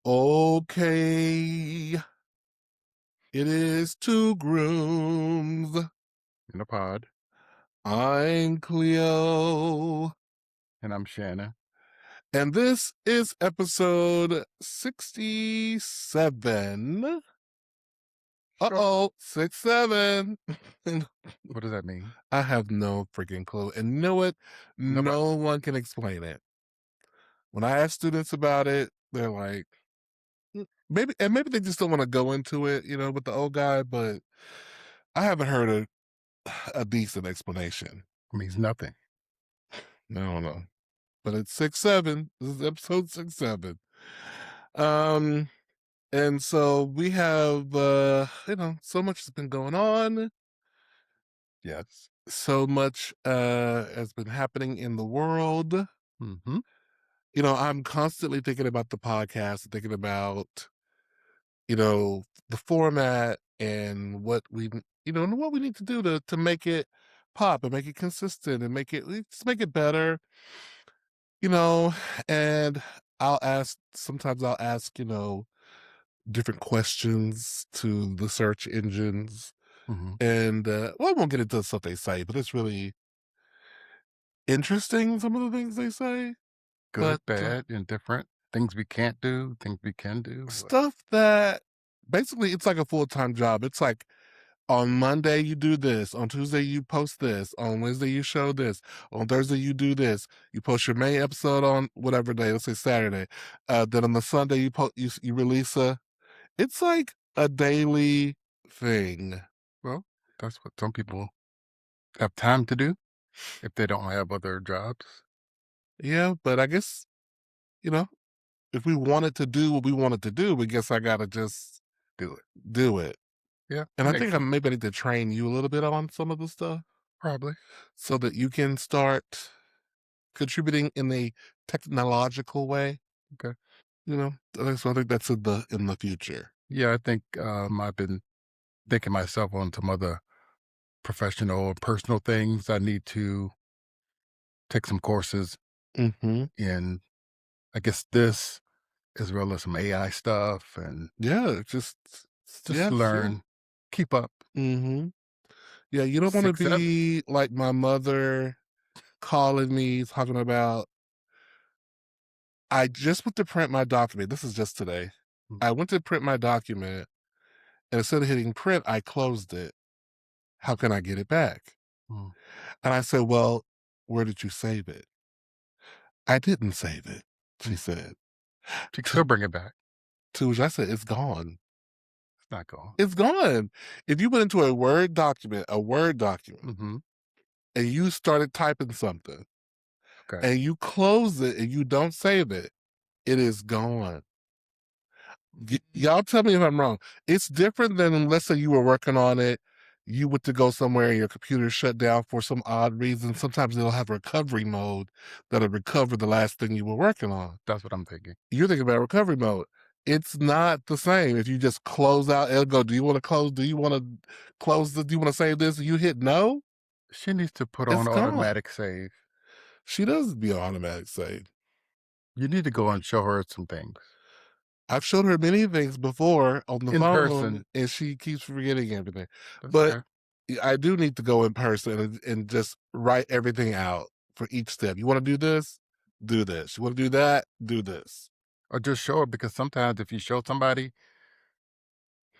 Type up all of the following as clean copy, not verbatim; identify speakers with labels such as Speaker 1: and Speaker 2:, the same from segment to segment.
Speaker 1: Okay, it is two grooms.
Speaker 2: In a pod,
Speaker 1: I'm Cleo,
Speaker 2: and I'm Shannon.
Speaker 1: and this is episode 67.
Speaker 2: Sure.
Speaker 1: 67.
Speaker 2: What does that mean?
Speaker 1: I have no freaking clue. And you know what?
Speaker 2: Nobody.
Speaker 1: No one can explain it. When I ask students about it, they're like, maybe they just don't want to go into it, with the old guy, but I haven't heard a decent explanation.
Speaker 2: Means nothing.
Speaker 1: I don't know. But it's 6-7. This is episode 6-7. Um, and so we have so much has been going on.
Speaker 2: Yes.
Speaker 1: So much has been happening in the world.
Speaker 2: Mm-hmm.
Speaker 1: I'm constantly thinking about the podcast, thinking about, the format and what we need to do to make it pop and make it consistent and just make it better. you know, and sometimes I'll ask, different questions to the search engines.
Speaker 2: Mm-hmm.
Speaker 1: And, well, I won't get into the stuff they say, but it's really interesting, some of the things they say.
Speaker 2: Good,
Speaker 1: But
Speaker 2: bad, indifferent. Things we can't do, things we can do.
Speaker 1: stuff that basically it's like a full time job. It's like on Monday you do this, on Tuesday you post this, on Wednesday you show this, on Thursday you do this. You post your main episode on whatever day, let's say Saturday. Then on the Sunday you release it's like a daily thing.
Speaker 2: Well, that's what some people have time to do if they don't have other jobs.
Speaker 1: Yeah, but I guess, you know, if we wanted to do what we wanted to do, we guess I gotta just
Speaker 2: Do it.
Speaker 1: do it.
Speaker 2: Yeah,
Speaker 1: And
Speaker 2: it
Speaker 1: I
Speaker 2: makes
Speaker 1: think I
Speaker 2: sense.
Speaker 1: maybe need to train you a little bit on some of the stuff
Speaker 2: Probably.
Speaker 1: so that you can start contributing in a technological way.
Speaker 2: Okay.
Speaker 1: So I think that's in the future.
Speaker 2: Yeah, I think I've been thinking myself on some other professional or personal things. I need to take some courses
Speaker 1: Hmm.
Speaker 2: in, I guess, this as well as some AI stuff and
Speaker 1: Yeah,
Speaker 2: just
Speaker 1: yeah.
Speaker 2: learn, keep up.
Speaker 1: Hmm. Yeah, you don't want to
Speaker 2: 6, 7.
Speaker 1: be like my mother calling me talking about. I just went to print my document. This is just today.
Speaker 2: Mm,
Speaker 1: I went to print my document, and instead of hitting print, I closed it. How can I get it back?
Speaker 2: mm.
Speaker 1: And I said, "Well, where did you save it?" "I didn't save it," she
Speaker 2: Mm.
Speaker 1: said.
Speaker 2: She can
Speaker 1: To
Speaker 2: still bring it back.
Speaker 1: to which I said, "It's gone.
Speaker 2: It's not gone.
Speaker 1: It's gone." If you went into a Word document,
Speaker 2: Mhm.
Speaker 1: and you started typing something,
Speaker 2: Okay.
Speaker 1: and you close it and you don't save it, it is gone. Y'all tell me if I'm wrong. It's different than, let's say you were working on it, you went to go somewhere and your computer shut down for some odd reason. Sometimes they'll have recovery mode that'll recover the last thing you were working on.
Speaker 2: That's what I'm thinking.
Speaker 1: You're thinking about recovery mode. It's not the same. If you just close out, it'll go, do you want to close? Do you want to close this? Do you want to save this? You hit no,
Speaker 2: She needs to put
Speaker 1: it's
Speaker 2: on
Speaker 1: gone.
Speaker 2: automatic save.
Speaker 1: She does be automatic save.
Speaker 2: You need to go and show her some things
Speaker 1: I've shown her many things before on the
Speaker 2: in
Speaker 1: phone,
Speaker 2: person.
Speaker 1: and she keeps forgetting everything.
Speaker 2: That's
Speaker 1: But
Speaker 2: okay.
Speaker 1: I do need to go in person and just write everything out for each step. You want to do this? Do this. You want to do that? Do this.
Speaker 2: Or just show her because sometimes if you show somebody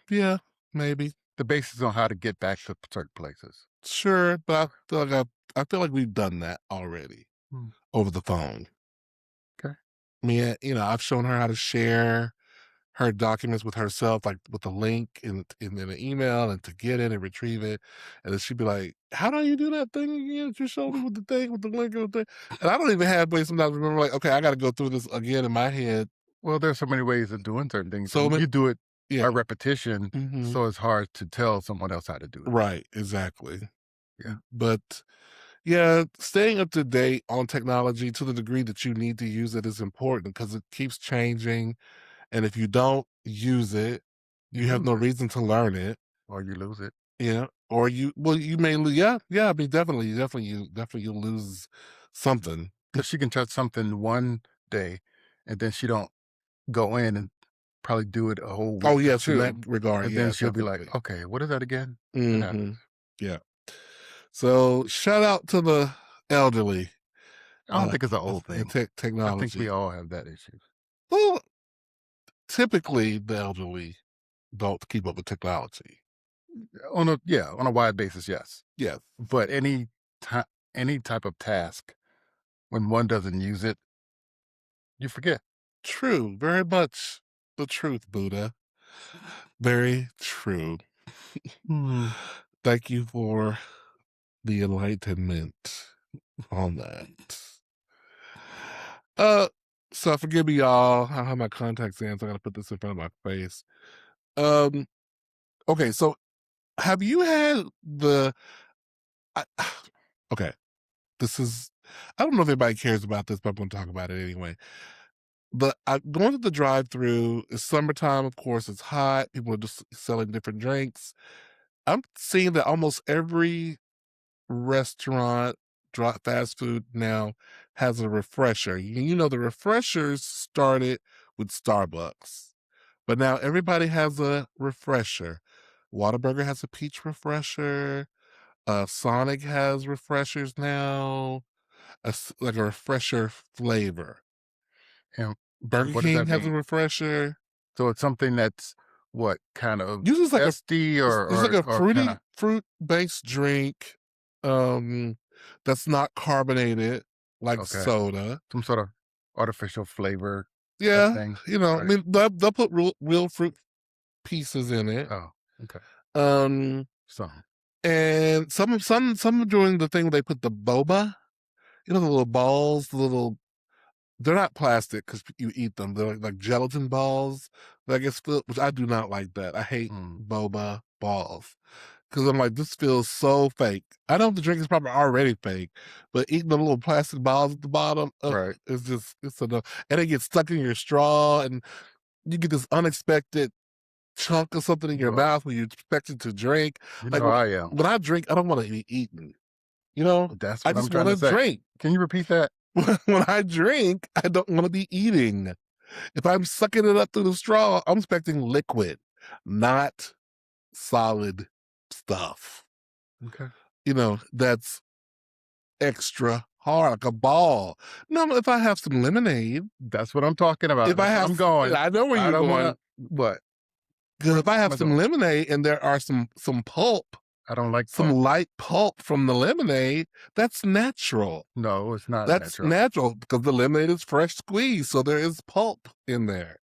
Speaker 1: Yeah, maybe.
Speaker 2: the basis on how to get back to certain places.
Speaker 1: Sure, but I feel like we've done that already
Speaker 2: Mm,
Speaker 1: over the phone.
Speaker 2: okay.
Speaker 1: I mean, I've shown her how to share her documents with herself, like with a link in an email and to get it and retrieve it. And then she'd be like, "How do you do that thing again that you showed me with the thing, with the link and the thing?" And I don't even have ways sometimes to remember, like, okay, I gotta go through this again in my head.
Speaker 2: Well, there's so many ways of doing certain things,
Speaker 1: So
Speaker 2: and
Speaker 1: many
Speaker 2: you do it
Speaker 1: yeah.
Speaker 2: by repetition,
Speaker 1: Hmm.
Speaker 2: so it's hard to tell someone else how to do it.
Speaker 1: Right, exactly.
Speaker 2: Yeah.
Speaker 1: But yeah, staying up to date on technology to the degree that you need to use it is important because it keeps changing. And if you don't use it,
Speaker 2: You
Speaker 1: you have
Speaker 2: lose
Speaker 1: no
Speaker 2: it
Speaker 1: reason to learn it.
Speaker 2: or you lose it.
Speaker 1: Yeah, or you may yeah, I mean, definitely you'll lose something.
Speaker 2: Because she can touch something one day, and then she don't go in and probably do it a whole
Speaker 1: Oh,
Speaker 2: week or
Speaker 1: yes, in that
Speaker 2: 2,
Speaker 1: regard,
Speaker 2: and then
Speaker 1: yes,
Speaker 2: she'll be like,
Speaker 1: definitely.
Speaker 2: "Okay, what is that again?" It
Speaker 1: Mhm.
Speaker 2: happens.
Speaker 1: Yeah. So, shout out to the elderly,
Speaker 2: I don't think it's an
Speaker 1: with
Speaker 2: old
Speaker 1: and
Speaker 2: thing. I think we
Speaker 1: technology.
Speaker 2: all have that issue.
Speaker 1: Well, typically, the elderly don't keep up with technology.
Speaker 2: On a wide basis, yes.
Speaker 1: Yes.
Speaker 2: But ti any type of task, when one doesn't use it, you forget.
Speaker 1: True, very much the truth, Buddha. Very true.
Speaker 2: Mhm.
Speaker 1: Thank you for the enlightenment on that. Uh, so forgive me, y'all. I don't have my contacts in, so I gotta put this in front of my face. Um, okay, so have you had I, okay, this is, I don't know if anybody cares about this, but I'm gonna talk about it anyway. But I going to the drive-through, it's summertime, of course, it's hot, people are just selling different drinks. I'm seeing that almost every restaurant, fast food now has a refresher. You know, the refreshers started with Starbucks, but now everybody has a refresher. Whataburger has a peach refresher. Sonic has refreshers now, like a refresher flavor.
Speaker 2: And
Speaker 1: Burger
Speaker 2: what does
Speaker 1: King
Speaker 2: that
Speaker 1: has a
Speaker 2: mean?
Speaker 1: refresher.
Speaker 2: So it's something that's what, kind of
Speaker 1: Usually, it's like a
Speaker 2: zesty or
Speaker 1: it's like a
Speaker 2: kinda
Speaker 1: fruit-based drink, um, that's not carbonated like
Speaker 2: okay,
Speaker 1: soda.
Speaker 2: some sort of artificial flavor type
Speaker 1: Yeah,
Speaker 2: thing,
Speaker 1: I
Speaker 2: right?
Speaker 1: mean, they'll put real fruit pieces in it.
Speaker 2: Oh, okay.
Speaker 1: Um,
Speaker 2: Some.
Speaker 1: and some are doing the thing where they put the boba, the little balls, they're not plastic because you eat them. They're like gelatin balls that gets filled, which I do not like that. I hate
Speaker 2: Mm,
Speaker 1: boba balls because I'm like, this feels so fake. I know the drink is probably already fake, but eating the little plastic balls at the bottom,
Speaker 2: right.
Speaker 1: it's enough. And it gets stuck in your straw, and you get this unexpected chunk of something in your
Speaker 2: Well,
Speaker 1: mouth when you expect it to drink.
Speaker 2: you
Speaker 1: Like
Speaker 2: know I am.
Speaker 1: when I drink, I don't want to be eaten. You know,
Speaker 2: That's
Speaker 1: I
Speaker 2: what I'm
Speaker 1: just
Speaker 2: trying
Speaker 1: want
Speaker 2: to
Speaker 1: to
Speaker 2: say.
Speaker 1: drink.
Speaker 2: Can you repeat that?
Speaker 1: When I drink, I don't want to be eating. If I'm sucking it up through the straw, I'm expecting liquid, not solid stuff.
Speaker 2: Okay.
Speaker 1: That's extra hard, like a ball. No, if I have some lemonade,
Speaker 2: That's what I'm talking about.
Speaker 1: if I
Speaker 2: That's where
Speaker 1: have,
Speaker 2: I'm going.
Speaker 1: I know where
Speaker 2: I
Speaker 1: you're
Speaker 2: don't wanna
Speaker 1: going.
Speaker 2: what?
Speaker 1: Because if I have
Speaker 2: Where's
Speaker 1: some
Speaker 2: going?
Speaker 1: lemonade and there are some pulp,
Speaker 2: I don't like
Speaker 1: some
Speaker 2: pulp.
Speaker 1: light pulp from the lemonade, that's natural.
Speaker 2: No, it's not
Speaker 1: That's
Speaker 2: natural.
Speaker 1: natural because the lemonade is fresh squeezed, so there is pulp in there.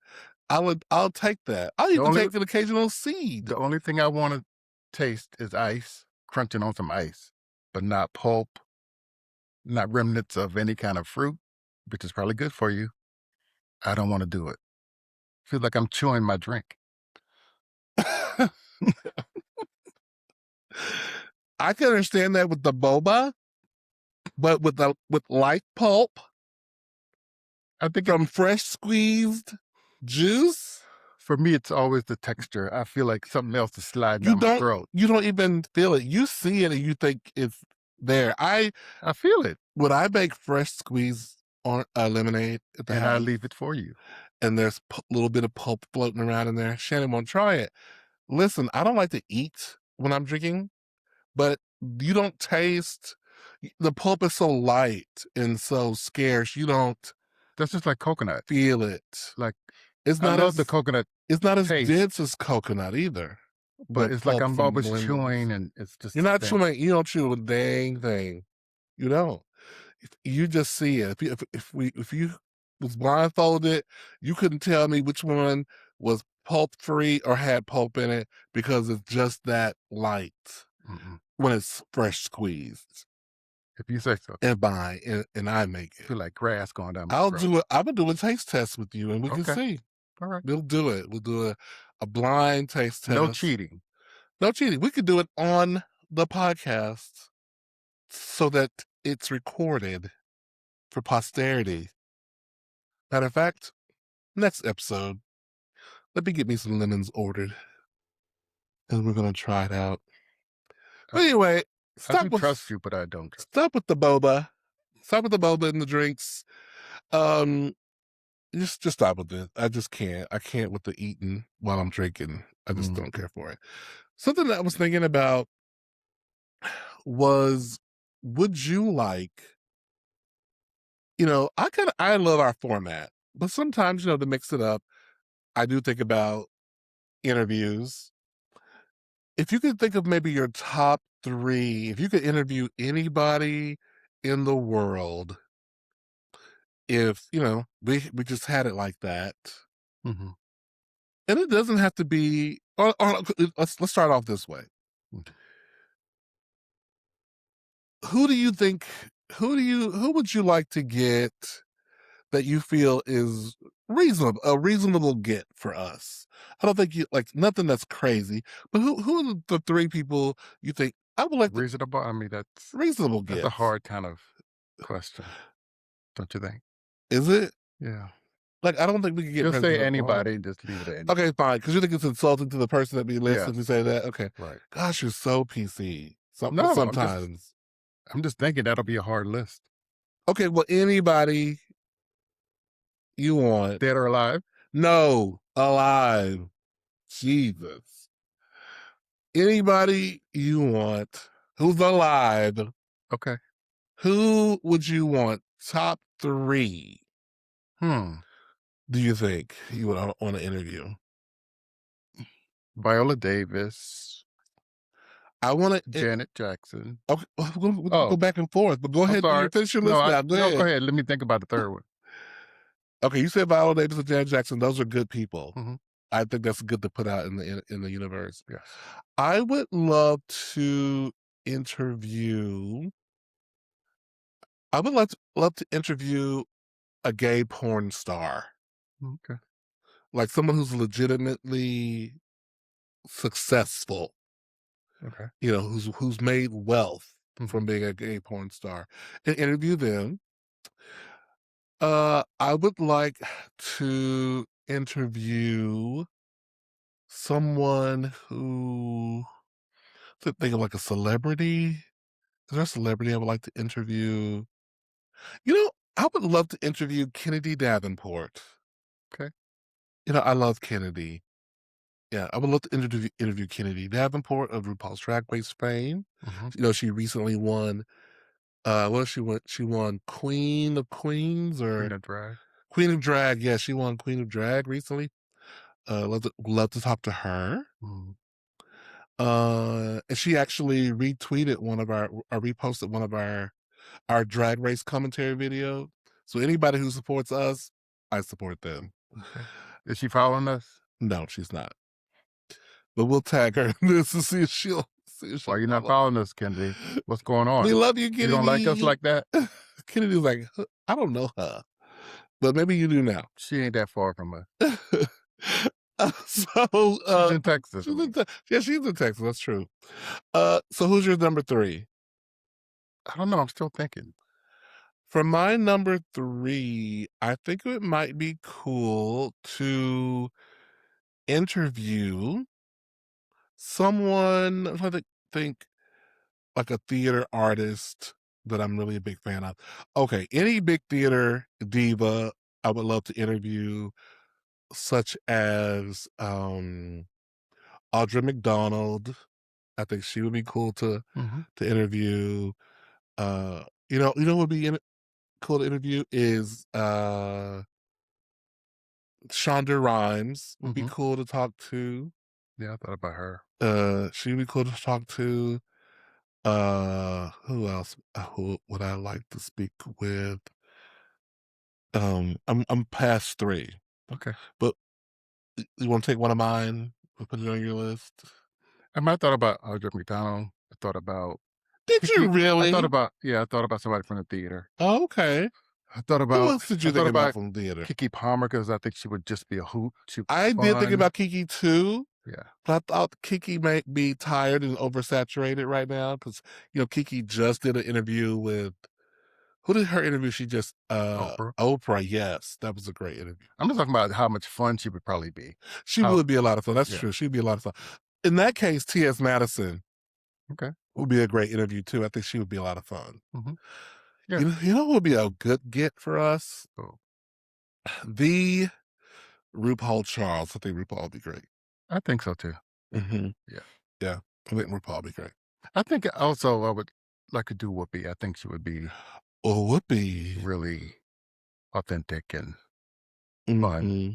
Speaker 1: I'll take that. I'll
Speaker 2: The
Speaker 1: even
Speaker 2: only
Speaker 1: take an occasional seed.
Speaker 2: the only thing I wanna taste is ice, crunching on some ice, but not pulp, not remnants of any kind of fruit, which is probably good for you. I don't wanna do it. Feel like I'm chewing my drink.
Speaker 1: I can understand that with the boba, but with light pulp
Speaker 2: I think it
Speaker 1: from fresh squeezed juice,
Speaker 2: for me, it's always the texture. I feel like something else is sliding
Speaker 1: you
Speaker 2: down my
Speaker 1: don't
Speaker 2: throat.
Speaker 1: you don't even feel it. You see it and you think it's there. I
Speaker 2: I feel it,
Speaker 1: When I make fresh squeezed lemonade at the
Speaker 2: and I
Speaker 1: house,
Speaker 2: leave it for you.
Speaker 1: and there's a little bit of pulp floating around in there, Shannon won't try it. Listen, I don't like to eat when I'm drinking, but you don't taste, the pulp is so light and so scarce, you don't
Speaker 2: That's just like coconut.
Speaker 1: feel it.
Speaker 2: Like,
Speaker 1: It's
Speaker 2: I
Speaker 1: not
Speaker 2: love the
Speaker 1: as
Speaker 2: coconut
Speaker 1: it's not as
Speaker 2: taste,
Speaker 1: dense as coconut either.
Speaker 2: but
Speaker 1: The
Speaker 2: it's like
Speaker 1: pulp
Speaker 2: I'm
Speaker 1: from
Speaker 2: always
Speaker 1: lemons.
Speaker 2: chewing and it's
Speaker 1: You're
Speaker 2: just
Speaker 1: not
Speaker 2: thin.
Speaker 1: chewing. You don't chew a dang thing. You don't. You just see it. If you was blindfolded, you couldn't tell me which one was pulp free or had pulp in it because it's just that light
Speaker 2: Mm-mm.
Speaker 1: when it's fresh squeezed.
Speaker 2: If you say so.
Speaker 1: And I make
Speaker 2: I
Speaker 1: it.
Speaker 2: feel like grass going down my
Speaker 1: I'll
Speaker 2: throat.
Speaker 1: do it. I'm gonna do a taste test with you, and we can
Speaker 2: Okay.
Speaker 1: see.
Speaker 2: All right.
Speaker 1: We'll do it. We'll do a blind taste
Speaker 2: No
Speaker 1: test.
Speaker 2: cheating.
Speaker 1: No cheating. We could do it on the podcast so that it's recorded for posterity. Matter of fact, next episode, let me get me some lemons ordered, and we're gonna try it out.
Speaker 2: I,
Speaker 1: But anyway,
Speaker 2: I do trust you, but I don't trust.
Speaker 1: stop with the boba. Stop with the boba and the drinks. Um, just stop with it. I just can't. I can't with the eating while I'm drinking. I just
Speaker 2: Mm,
Speaker 1: don't care for it. Something that I was thinking about was, would you like, I love our format, but sometimes, to mix it up, I do think about interviews. If you could think of maybe your top three, if you could interview anybody in the world, if, we just had it like that,
Speaker 2: mhm,
Speaker 1: and it doesn't have to be, or let's start off this way.
Speaker 2: mm.
Speaker 1: Who do you think, who would you like to get that you feel is a reasonable get for us? I don't think you like nothing that's crazy, but who are the three people you think I would like to
Speaker 2: Reasonable? I mean,
Speaker 1: reasonable
Speaker 2: that's a
Speaker 1: gets?
Speaker 2: hard kind of question, don't you think?
Speaker 1: Is it?
Speaker 2: Yeah.
Speaker 1: Like, I don't think we can get
Speaker 2: Just say
Speaker 1: President Obama.
Speaker 2: anybody, just leave it at any.
Speaker 1: Okay, fine, because you think it's insulting to the person that we list if we
Speaker 2: Yes,
Speaker 1: say that? Okay.
Speaker 2: right.
Speaker 1: Gosh, you're so PC.
Speaker 2: No,
Speaker 1: Sometimes.
Speaker 2: I'm just thinking that'll be a hard list.
Speaker 1: Okay, well, anybody you want.
Speaker 2: Dead or alive?
Speaker 1: No, alive. Jesus. Anybody you want who's alive,
Speaker 2: Okay.
Speaker 1: who would you want? Top three,
Speaker 2: Hmm.
Speaker 1: do you think you would want to interview?
Speaker 2: Viola Davis,
Speaker 1: I want to.
Speaker 2: Janet Jackson.
Speaker 1: Okay, we can go
Speaker 2: Oh,
Speaker 1: back and forth, but go
Speaker 2: I'm
Speaker 1: ahead. You
Speaker 2: sorry.
Speaker 1: finish your
Speaker 2: No,
Speaker 1: list now. Go
Speaker 2: no, go
Speaker 1: ahead.
Speaker 2: ahead. Let me think about the third one.
Speaker 1: Okay, you said Viola Davis and Janet Jackson. Those are good people.
Speaker 2: Mhm.
Speaker 1: I think that's good to put out in the universe.
Speaker 2: Yes.
Speaker 1: I would love to interview. I would love to interview a gay porn star,
Speaker 2: Okay.
Speaker 1: like someone who's legitimately successful,
Speaker 2: Okay.
Speaker 1: who's made wealth
Speaker 2: Mhm.
Speaker 1: from being a gay porn star, and interview them. I would like to interview someone who, to think of like a celebrity. Is there a celebrity I would like to interview? I would love to interview Kennedy Davenport.
Speaker 2: Okay.
Speaker 1: I love Kennedy. Yeah, I would love to interview Kennedy Davenport of RuPaul's Drag Race fame.
Speaker 2: Mhm.
Speaker 1: She recently won. What did she won? She won Queen of Queens
Speaker 2: Queen
Speaker 1: or
Speaker 2: of Drag.
Speaker 1: Queen of Drag. Yeah, she won Queen of Drag recently. Love to talk to her.
Speaker 2: Mhm.
Speaker 1: And she actually retweeted one of our, or reposted one of our Drag Race commentary video. So anybody who supports us, I support them.
Speaker 2: Okay. Is she following us?
Speaker 1: No, she's not. But we'll tag her in this to see if she'll
Speaker 2: Why you not
Speaker 1: follow.
Speaker 2: following us, Kennedy? What's going
Speaker 1: We
Speaker 2: on?
Speaker 1: love you,
Speaker 2: You don't like us
Speaker 1: Kennedy.
Speaker 2: like that?
Speaker 1: Kennedy's like, I don't know her, but maybe you do now.
Speaker 2: She ain't that far from us.
Speaker 1: So
Speaker 2: She's in Texas, at
Speaker 1: she's in
Speaker 2: least.
Speaker 1: yeah, she's in Texas. That's true. So who's your number three?
Speaker 2: I don't know. I'm still thinking.
Speaker 1: For my number three, I think it might be cool to interview someone. I'm trying to think like a theater artist that I'm really a big fan of. Okay, any big theater diva I would love to interview, such as Audra McDonald. I think she would be cool
Speaker 2: Mhm.
Speaker 1: to interview. Who would be cool to interview is Shonda Rhimes would be
Speaker 2: Mhm.
Speaker 1: cool to talk to.
Speaker 2: Yeah, I thought about her.
Speaker 1: She'd be cool to talk to. Who else? Who would I like to speak with? I'm past three,
Speaker 2: Okay.
Speaker 1: but you want to take one of mine and put it on your list?
Speaker 2: I might thought about Audra McDonald. I thought about
Speaker 1: Did you
Speaker 2: Kiki.
Speaker 1: really?
Speaker 2: I thought about somebody from the theater.
Speaker 1: Oh, okay. Who else did
Speaker 2: I
Speaker 1: you
Speaker 2: thought
Speaker 1: think about
Speaker 2: about
Speaker 1: from theater?
Speaker 2: Kiki Palmer because I think she would just be a hoot. She was
Speaker 1: I did think
Speaker 2: fun.
Speaker 1: about Kiki too,
Speaker 2: Yeah.
Speaker 1: but I thought Kiki might be tired and oversaturated right now because Kiki just did an interview with, who did her interview? She just
Speaker 2: Oprah.
Speaker 1: Oprah. Yes, that was a great interview.
Speaker 2: I'm just talking about how much fun she would probably be.
Speaker 1: She
Speaker 2: How
Speaker 1: would be a lot of fun. That's
Speaker 2: yeah.
Speaker 1: true. She'd be a lot of fun. In that case, T.S. Madison
Speaker 2: Okay.
Speaker 1: would be a great interview too. I think she would be a lot of fun.
Speaker 2: Mhm. Yeah.
Speaker 1: You know who would be a good get for us?
Speaker 2: Oh.
Speaker 1: The RuPaul Charles. I think RuPaul would be great.
Speaker 2: I think so too.
Speaker 1: Hmm.
Speaker 2: Yeah.
Speaker 1: Yeah, I think RuPaul would be great.
Speaker 2: I think also I would like to do Whoopi. I think she would be
Speaker 1: Or Whoopi.
Speaker 2: really authentic and fun.
Speaker 1: Hmm.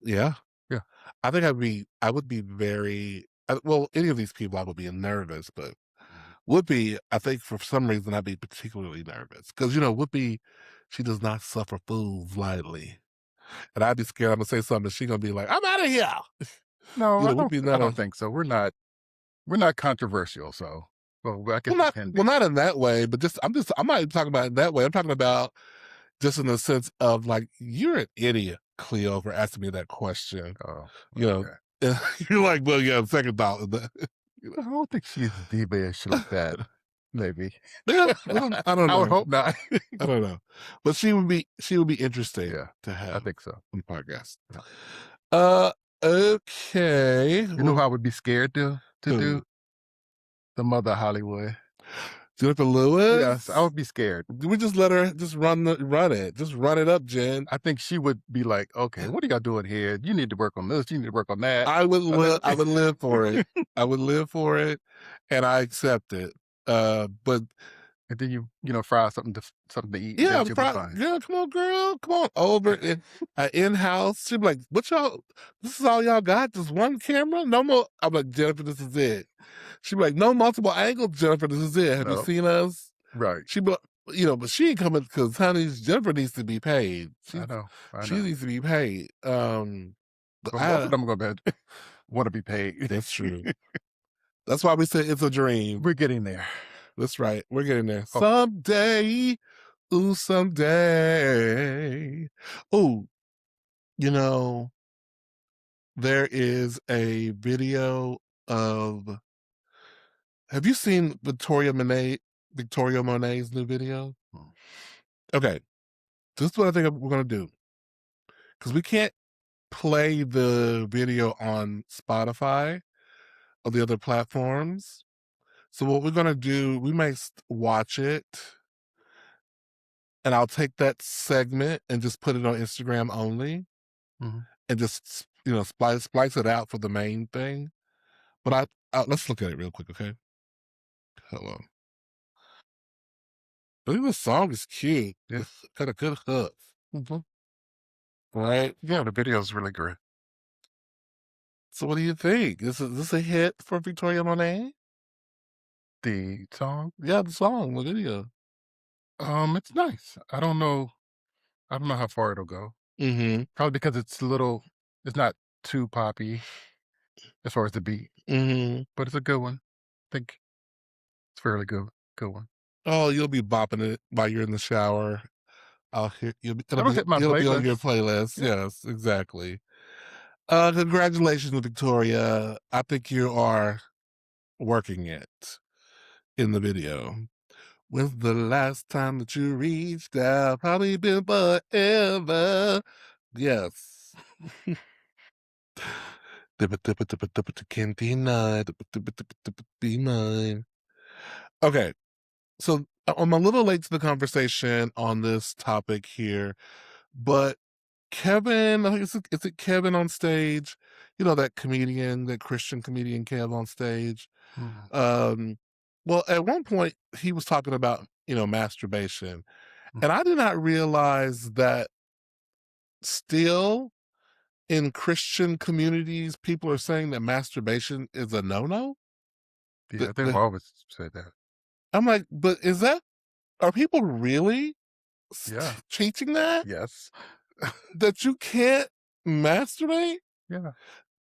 Speaker 1: Yeah,
Speaker 2: Yeah.
Speaker 1: I think I would be very well. Any of these people, I would be nervous, but
Speaker 2: Mhm.
Speaker 1: Whoopi, I think for some reason I'd be particularly nervous because Whoopi, she does not suffer fools lightly, and I'd be scared I'm gonna say something. She gonna be like, "I'm out of here."
Speaker 2: No,
Speaker 1: Whoopi's
Speaker 2: I
Speaker 1: not
Speaker 2: don't
Speaker 1: a
Speaker 2: think so. We're not controversial, so well, I guess
Speaker 1: well,
Speaker 2: depending.
Speaker 1: not in that way, but I'm not even talking about it that way. I'm talking about just in the sense of like, you're an idiot, Cleo, for asking me that question.
Speaker 2: Oh,
Speaker 1: You know,
Speaker 2: okay.
Speaker 1: you're like, well, yeah, second thought. You know,
Speaker 2: I don't think she's diva-ish like that. Maybe.
Speaker 1: yeah, well, I don't
Speaker 2: I would
Speaker 1: know.
Speaker 2: hope not.
Speaker 1: I don't know, but she would be interesting
Speaker 2: Yeah,
Speaker 1: to
Speaker 2: I
Speaker 1: have
Speaker 2: think so.
Speaker 1: on the podcast.
Speaker 2: Yeah.
Speaker 1: Uh, okay.
Speaker 2: You know who
Speaker 1: Well,
Speaker 2: I would be scared to do?
Speaker 1: who?
Speaker 2: The mother Hollywood.
Speaker 1: Jennifer
Speaker 2: Yes, I
Speaker 1: Lewis?
Speaker 2: would be scared.
Speaker 1: We just let her just run it. Just run it up, Jen.
Speaker 2: I think she would be like, "Okay, what are y'all doing here? You need to work on this. You need to work on that."
Speaker 1: I would live for it. I would live for it, and I accept it. But
Speaker 2: And then fry something to eat, and then
Speaker 1: yeah,
Speaker 2: she'll be fine.
Speaker 1: girl, come on, girl, come on over in house. She'd be like, "What y'all? This is all y'all got? Just one camera? No more?" I'm like, "Jennifer, this is it." She'd be like, "No multiple angles, Jennifer. This is it. Have you
Speaker 2: No,
Speaker 1: seen us?"
Speaker 2: right.
Speaker 1: She'd be, but she ain't coming because honey, Jennifer needs to be paid.
Speaker 2: I
Speaker 1: She
Speaker 2: know.
Speaker 1: needs to be paid. But
Speaker 2: But most of them are gonna wanna be paid.
Speaker 1: that's true. That's why we say it's a dream.
Speaker 2: We're getting there.
Speaker 1: That's right. We're getting there.
Speaker 2: Hopefully.
Speaker 1: Someday, ooh, someday. Ooh, you know, there is a video of have you seen Victoria Monet's new video?
Speaker 2: Mm,
Speaker 1: Okay. This is what I think we're gonna do. Because we can't play the video on Spotify or the other platforms. So what we're gonna do, we may watch it, and I'll take that segment and just put it on Instagram only,
Speaker 2: mhm.
Speaker 1: and just splice it out for the main thing. But let's look at it real quick, okay? Hello. I think the song is cute.
Speaker 2: Yeah.
Speaker 1: It's got a good hook,
Speaker 2: Mhm.
Speaker 1: right?
Speaker 2: Yeah, the video is really great.
Speaker 1: So what do you think? Is this a hit for Victoria Monet?
Speaker 2: The song,
Speaker 1: Yeah, the song, the video.
Speaker 2: it's nice. I don't know how far it'll go.
Speaker 1: Mm-hmm.
Speaker 2: Probably because it's not too poppy as far as the beat,
Speaker 1: Mm-hmm.
Speaker 2: but it's a good one. I think it's fairly good one.
Speaker 1: Oh, you'll be bopping it while you're in the shower. I'll hear
Speaker 2: It'll hit my
Speaker 1: it'll be on your
Speaker 2: playlist.
Speaker 1: playlist.
Speaker 2: Yeah.
Speaker 1: Yes, exactly. Congratulations, Victoria. I think you are working it in the video. When's the last time that you reached out? Probably been forever. Yes. Can't deny. Be mine. Okay, so I'm a little late to the conversation on this topic here, but Kevin, I think is it Kevin on stage? That comedian, that Christian comedian Kev on stage.
Speaker 2: Mhm.
Speaker 1: Um, well, at one point he was talking about, masturbation.
Speaker 2: Mm.
Speaker 1: And I did not realize that still in Christian communities, people are saying that masturbation is a no-no.
Speaker 2: Yeah,
Speaker 1: The,
Speaker 2: they've
Speaker 1: the,
Speaker 2: always said that.
Speaker 1: I'm like, but are people really
Speaker 2: Yeah.
Speaker 1: teaching that?
Speaker 2: Yes.
Speaker 1: That you can't masturbate?
Speaker 2: Yeah.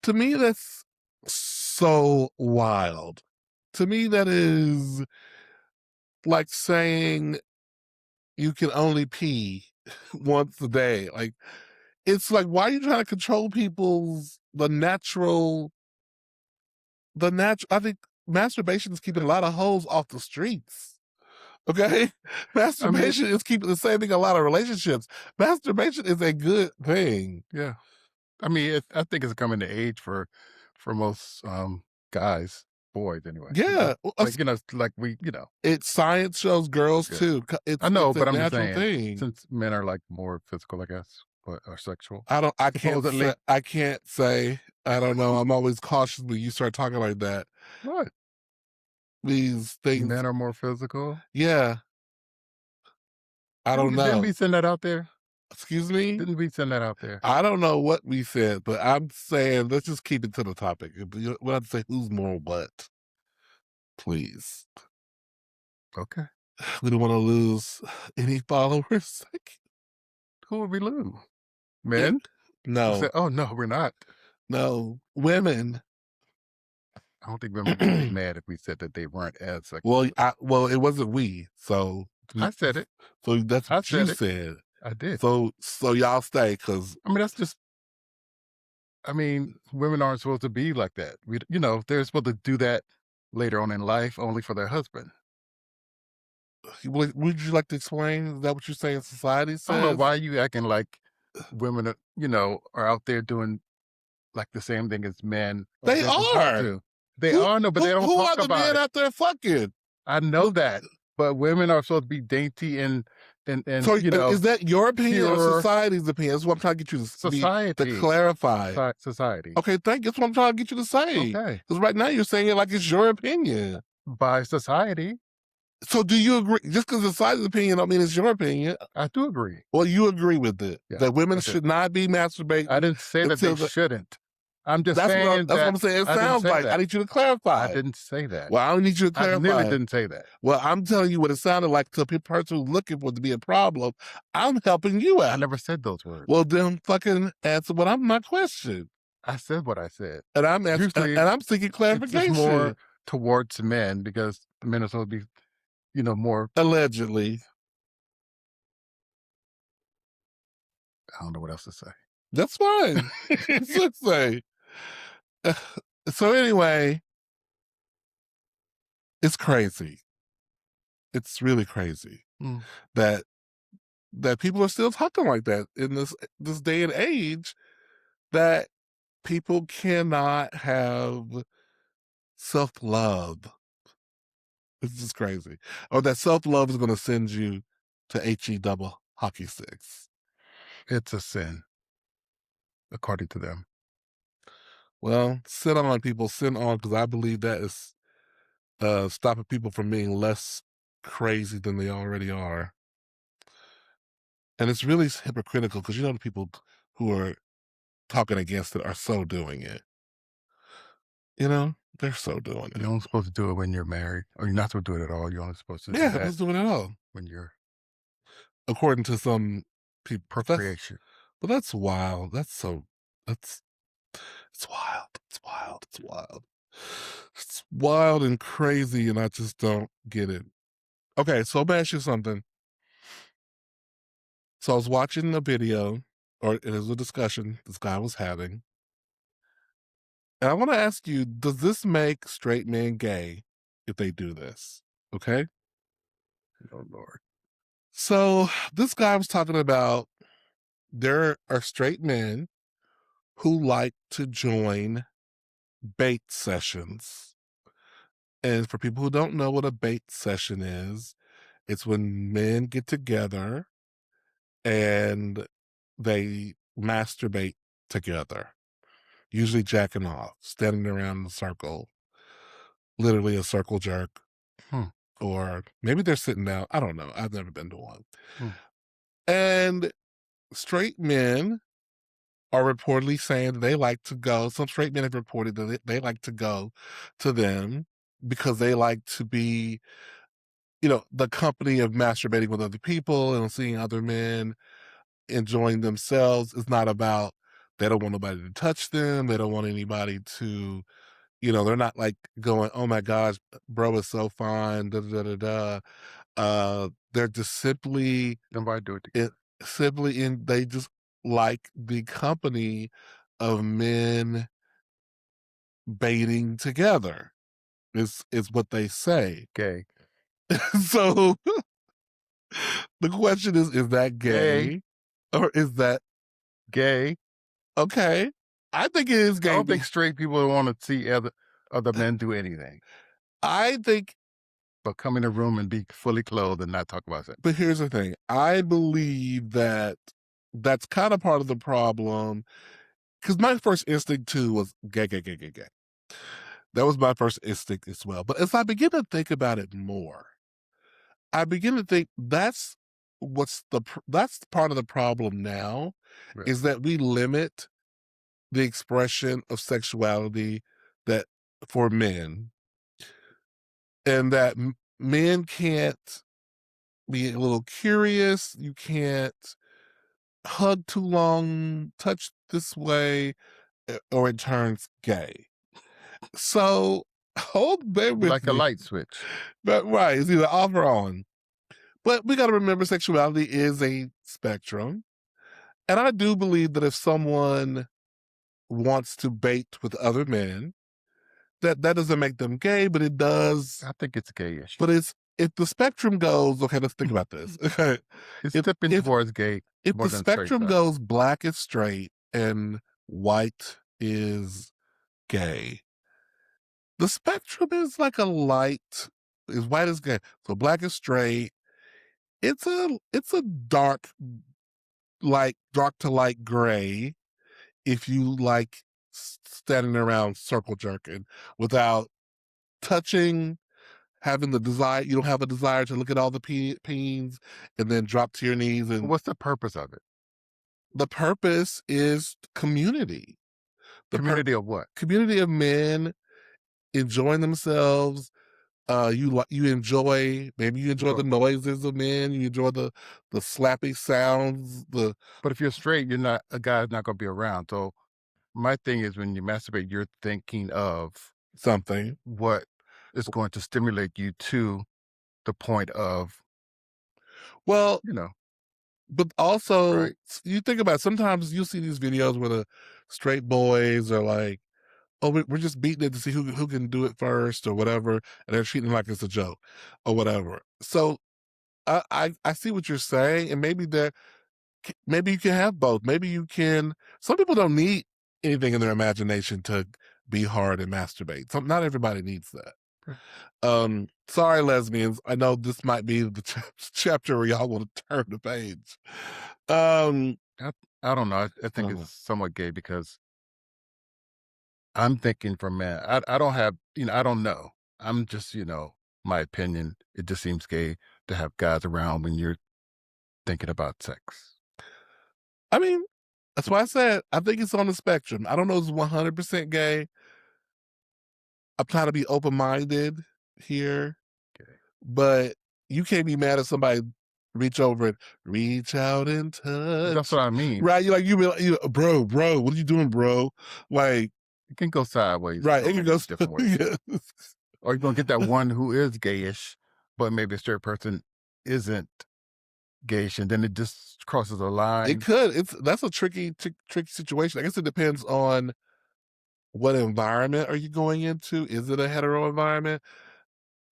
Speaker 1: To me, that's so wild. To me, that is like saying you can only pee once a day. Like, it's like, why are you trying to control people's I think masturbation is keeping a lot of hoes off the streets. Okay?
Speaker 2: I mean,
Speaker 1: Masturbation is keeping the same thing in a lot of relationships. Masturbation is a good thing.
Speaker 2: yeah. I mean, I think it's coming to age for most guys, boys anyway.
Speaker 1: Yeah. Well,
Speaker 2: Like like
Speaker 1: it's science shows girls
Speaker 2: yeah.
Speaker 1: too.
Speaker 2: I know,
Speaker 1: It's a
Speaker 2: but I'm just
Speaker 1: natural
Speaker 2: saying
Speaker 1: thing.
Speaker 2: since men are like more physical, I guess. or sexual.
Speaker 1: I can't say
Speaker 2: Supposedly.
Speaker 1: I can't say. I don't know. I'm always cautious when you start talking like that.
Speaker 2: What?
Speaker 1: These things,
Speaker 2: Men are more physical?
Speaker 1: yeah, I don't
Speaker 2: Didn't
Speaker 1: know.
Speaker 2: we send that out there?
Speaker 1: Excuse me?
Speaker 2: Didn't we send that out there?
Speaker 1: I don't know what we said, but I'm saying let's just keep it to the topic. We don't have to say who's more what, please.
Speaker 2: Okay.
Speaker 1: We don't want to lose any followers.
Speaker 2: Who would we lose?
Speaker 1: Eh,
Speaker 2: Men? Who
Speaker 1: no,
Speaker 2: said, "Oh, no, we're not."
Speaker 1: no, women.
Speaker 2: I don't think women would get mad if we said that they weren't as
Speaker 1: Well,
Speaker 2: sexual.
Speaker 1: well, it wasn't we, so
Speaker 2: I said it.
Speaker 1: so that's
Speaker 2: I
Speaker 1: what you
Speaker 2: said it.
Speaker 1: said.
Speaker 2: I did.
Speaker 1: So y'all stay, because
Speaker 2: I mean, that's just I mean, women aren't supposed to be like that. They're supposed to do that later on in life only for their husband.
Speaker 1: would you like to explain? Is that what you're saying? Society
Speaker 2: I don't know
Speaker 1: says
Speaker 2: why you acting like women are out there doing like the same thing as men or
Speaker 1: they
Speaker 2: they're just supposed
Speaker 1: are.
Speaker 2: to. They are, no, but they don't
Speaker 1: Who
Speaker 2: talk
Speaker 1: are the
Speaker 2: about
Speaker 1: men
Speaker 2: it.
Speaker 1: out there fucking?
Speaker 2: I know
Speaker 1: Look,
Speaker 2: that, but women are supposed to be dainty and
Speaker 1: so is that your opinion or
Speaker 2: pure
Speaker 1: society's opinion? That's what I'm trying to get you to
Speaker 2: society.
Speaker 1: clarify.
Speaker 2: Society.
Speaker 1: Okay, thank you. That's what I'm trying to get you to say.
Speaker 2: Okay.
Speaker 1: Because right now you're saying it like it's your opinion.
Speaker 2: By society,
Speaker 1: So do you agree? Just because it's society's opinion don't mean it's your opinion.
Speaker 2: I do agree.
Speaker 1: Well, you agree with it
Speaker 2: Yes,
Speaker 1: that women
Speaker 2: I do.
Speaker 1: should not be
Speaker 2: I
Speaker 1: masturbating
Speaker 2: didn't say that they
Speaker 1: until
Speaker 2: shouldn't. I'm just saying
Speaker 1: that's what
Speaker 2: that
Speaker 1: I'm saying. It
Speaker 2: I didn't
Speaker 1: sounds
Speaker 2: say
Speaker 1: like I
Speaker 2: that.
Speaker 1: need you to
Speaker 2: I
Speaker 1: clarify.
Speaker 2: didn't say that.
Speaker 1: Well, I don't need you to
Speaker 2: I nearly
Speaker 1: clarify.
Speaker 2: didn't say that.
Speaker 1: Well, I'm telling you what it sounded like to the person who's looking for it to be a problem. I'm helping you
Speaker 2: I
Speaker 1: out.
Speaker 2: never said those words.
Speaker 1: Well, then fucking answer what I'm my question.
Speaker 2: I said what I said.
Speaker 1: And
Speaker 2: Usually,
Speaker 1: I'm seeking
Speaker 2: it's more
Speaker 1: clarification.
Speaker 2: towards men because men are supposed to be, more.
Speaker 1: Allegedly.
Speaker 2: I don't know what else to say.
Speaker 1: That's fine. Let's say. So anyway, it's crazy. It's really crazy
Speaker 2: Mm.
Speaker 1: that people are still talking like that in this day and age, that people cannot have self-love. It's just crazy. Or that self-love is going to send you to HE double hockey sticks.
Speaker 2: It's a sin, according to them.
Speaker 1: Well, sit on, people, sit on, because I believe that is stopping people from being less crazy than they already are. And it's really hypocritical because the people who are talking against it are so doing it. They're so doing it.
Speaker 2: You're only supposed to do it when you're married, or you're not supposed to do it at all. You're only supposed to do
Speaker 1: Yeah,
Speaker 2: that
Speaker 1: let's do it at all.
Speaker 2: when you're
Speaker 1: According to some people.
Speaker 2: procreation.
Speaker 1: But that's wild. That's it's wild. It's wild. It's wild. It's wild and crazy, and I just don't get it. Okay, so let me ask you something. So I was watching a video, or it was a discussion this guy was having. And I want to ask you, does this make straight men gay if they do this? Okay.
Speaker 2: Oh Lord.
Speaker 1: So this guy was talking about there are straight men who like to join bait sessions. And for people who don't know what a bait session is, it's when men get together and they masturbate together, usually jacking off, standing around in a circle, literally a circle jerk,
Speaker 2: Hmm.
Speaker 1: or maybe they're sitting down. I don't know. I've never been to one.
Speaker 2: Hmm.
Speaker 1: And straight men are reportedly saying that they like to go. Some straight men have reported that they like to go to them because they like to be, the company of masturbating with other people and seeing other men enjoying themselves. Is not about, they don't want nobody to touch them. They don't want anybody to, they're not like going, oh my gosh, bro is so fine, da da da da. They're just
Speaker 2: Then why do it together?
Speaker 1: they just like the company of men baiting together, is what they say.
Speaker 2: Gay.
Speaker 1: So the question is that
Speaker 2: Gay.
Speaker 1: gay? Or is that
Speaker 2: Gay.
Speaker 1: okay? I think it is
Speaker 2: I
Speaker 1: gay.
Speaker 2: don't think straight people want to see other men do anything
Speaker 1: I think,
Speaker 2: but come in a room and be fully clothed and not talk about sex.
Speaker 1: but here's the thing. I believe that that's kind of part of the problem. Because my first instinct too was gay, gay, gay, gay, gay. That was my first instinct as well. But as I begin to think about it more, I begin to think that's part of the problem now,
Speaker 2: Right.
Speaker 1: is that we limit the expression of sexuality that for men, and that men can't be a little curious. You can't hug too long, touch this way, or it turns gay. So hold bear with
Speaker 2: Like a
Speaker 1: me.
Speaker 2: light switch.
Speaker 1: But right, it's either off or on. But we got to remember sexuality is a spectrum. And I do believe that if someone wants to bait with other men, that doesn't make them gay, but it does.
Speaker 2: I think it's gayish.
Speaker 1: But it's if the spectrum goes, okay, let's think about this.
Speaker 2: It's
Speaker 1: if
Speaker 2: tipping
Speaker 1: if
Speaker 2: towards gay
Speaker 1: if
Speaker 2: more
Speaker 1: the
Speaker 2: than straight
Speaker 1: spectrum
Speaker 2: side.
Speaker 1: goes black is straight and white is gay, the spectrum is like a light is white is gay. So black is straight. It's a dark to light gray if you like standing around circle jerking without touching, having the desire. You don't have a desire to look at all the peens and then drop to your knees. And
Speaker 2: What's the purpose of it?
Speaker 1: the purpose is community. The
Speaker 2: Community of what?
Speaker 1: community of men enjoying themselves. You enjoy, maybe you enjoy the
Speaker 2: But
Speaker 1: noises of men. You enjoy the slappy sounds, the
Speaker 2: but if you're straight, you're not a guy's not gonna be around. So my thing is when you masturbate, you're thinking of
Speaker 1: something.
Speaker 2: what is going to stimulate you to the point of,
Speaker 1: Well,
Speaker 2: you know,
Speaker 1: but also
Speaker 2: right.
Speaker 1: you think about it, sometimes you see these videos where the straight boys are like, "Oh, we're just beating it to see who can do it first or whatever," and they're treating it like it's a joke or whatever. So I see what you're saying, and maybe you can have both. Maybe you can. Some people don't need anything in their imagination to be hard and masturbate. Not everybody needs that.
Speaker 2: Right.
Speaker 1: Sorry, lesbians. I know this might be the chapter where y'all want to turn the page. Um,
Speaker 2: I, I don't know. I think it's
Speaker 1: uh,
Speaker 2: somewhat gay because I'm thinking for men. I don't have, I don't know. I'm just, my opinion. It just seems gay to have guys around when you're thinking about sex.
Speaker 1: I mean, that's why I said I think it's on the spectrum. I don't know if it's 100% gay. I'm trying to be open minded here,
Speaker 2: Okay.
Speaker 1: but you can't be mad at somebody reach over and reach out and
Speaker 2: That's
Speaker 1: touch.
Speaker 2: what I mean.
Speaker 1: Right? Bro, what are you doing, bro? Like,
Speaker 2: It can go sideways
Speaker 1: right?
Speaker 2: so
Speaker 1: It can
Speaker 2: many
Speaker 1: go.
Speaker 2: different ways.
Speaker 1: Yeah.
Speaker 2: Or you're gonna get that one who is gayish, but maybe a straight person isn't gayish, and then it just crosses a
Speaker 1: It
Speaker 2: line.
Speaker 1: could. That's a tricky situation. I guess it depends on what environment are you going into. Is it a hetero environment?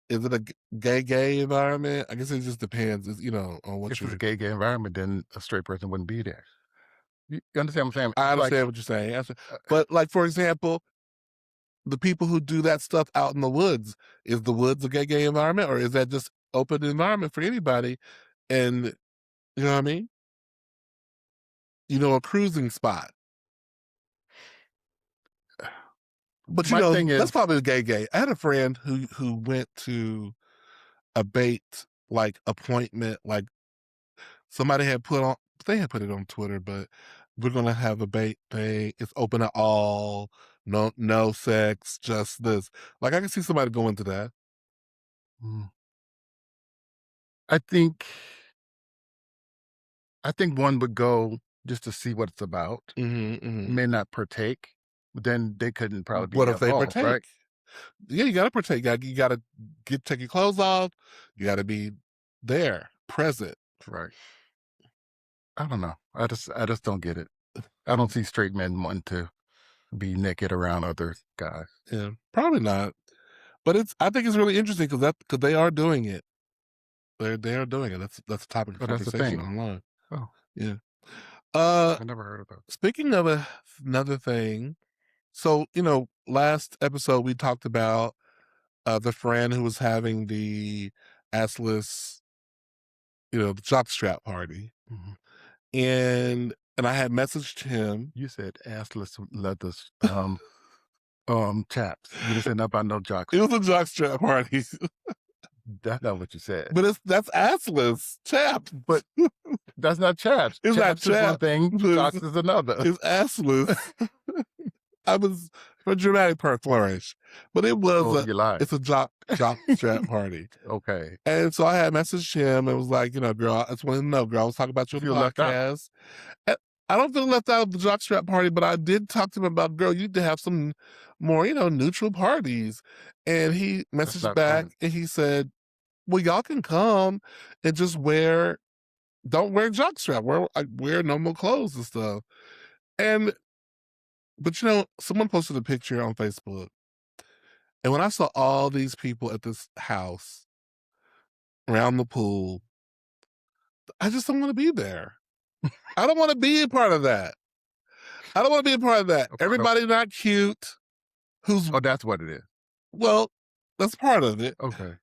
Speaker 1: Is it a gay environment? I guess it just depends. On what
Speaker 2: If it's a
Speaker 1: you're.
Speaker 2: gay environment, then a straight person wouldn't be there. You understand what I'm saying?
Speaker 1: I
Speaker 2: It's like,
Speaker 1: understand what you're saying.
Speaker 2: uh,
Speaker 1: But like for example, the people who do that stuff out in the woods, is the woods a gay environment, or is that just open environment for anybody? And you know what I mean? A cruising spot. But
Speaker 2: my thing
Speaker 1: that's
Speaker 2: is,
Speaker 1: probably a gay. I had a friend who went to a bait like appointment, like somebody had put on they had put it on Twitter, but we're gonna have a bait thing. It's open to all, no sex, just this. Like I can see somebody go into that.
Speaker 2: mm, I think, I think one would go just to see what it's about,
Speaker 1: Hmm, hmm.
Speaker 2: may not partake, but then they couldn't probably be
Speaker 1: What if they
Speaker 2: involved, right?
Speaker 1: partake? Yeah, you gotta partake. You gotta get take your clothes off. You gotta be there, present.
Speaker 2: Right. I don't know. I just don't get it. I don't see straight men wanting to be naked around other guys.
Speaker 1: Yeah, probably not. But I think it's really interesting because they are doing it. They are doing it. That's a topic of
Speaker 2: Oh, that's the
Speaker 1: conversation
Speaker 2: thing.
Speaker 1: online.
Speaker 2: Oh,
Speaker 1: Yeah. Uh,
Speaker 2: I never heard of that.
Speaker 1: Speaking of another thing, so last episode we talked about the friend who was having the assless, the jockstrap party,
Speaker 2: Mhm.
Speaker 1: and I had messaged him.
Speaker 2: You said assless leathers, chaps. You didn't say nothing about no
Speaker 1: It was
Speaker 2: jockstrap.
Speaker 1: a jockstrap party,
Speaker 2: That's not what you said.
Speaker 1: but that's assless chaps.
Speaker 2: But that's not chaps.
Speaker 1: It's not
Speaker 2: Chaps is one
Speaker 1: chaps,
Speaker 2: thing,
Speaker 1: but
Speaker 2: jocks is another.
Speaker 1: it's assless. I was for dramatic flourish, but
Speaker 2: Oh, you lied.
Speaker 1: it's a jock strap party.
Speaker 2: Okay.
Speaker 1: And so I had messaged him and was like, girl, I just wanted to know, girl, I was talking about you on the
Speaker 2: Feel left out.
Speaker 1: podcast. And I don't feel left out of the jockstrap party, but I did talk to him about, girl, you need to have some more, neutral parties. And he
Speaker 2: That's
Speaker 1: messaged
Speaker 2: not
Speaker 1: back
Speaker 2: fun.
Speaker 1: and he said, well, y'all can come and just don't wear jockstrap, wear normal clothes and stuff. And, but someone posted a picture on Facebook. And when I saw all these people at this house around the pool, I just don't want to be there. I don't want to be a part of that. I don't want to be a part of that.
Speaker 2: A part of
Speaker 1: Everybody not cute. Who's
Speaker 2: Oh, that's what it is.
Speaker 1: well, that's part of it.
Speaker 2: Okay.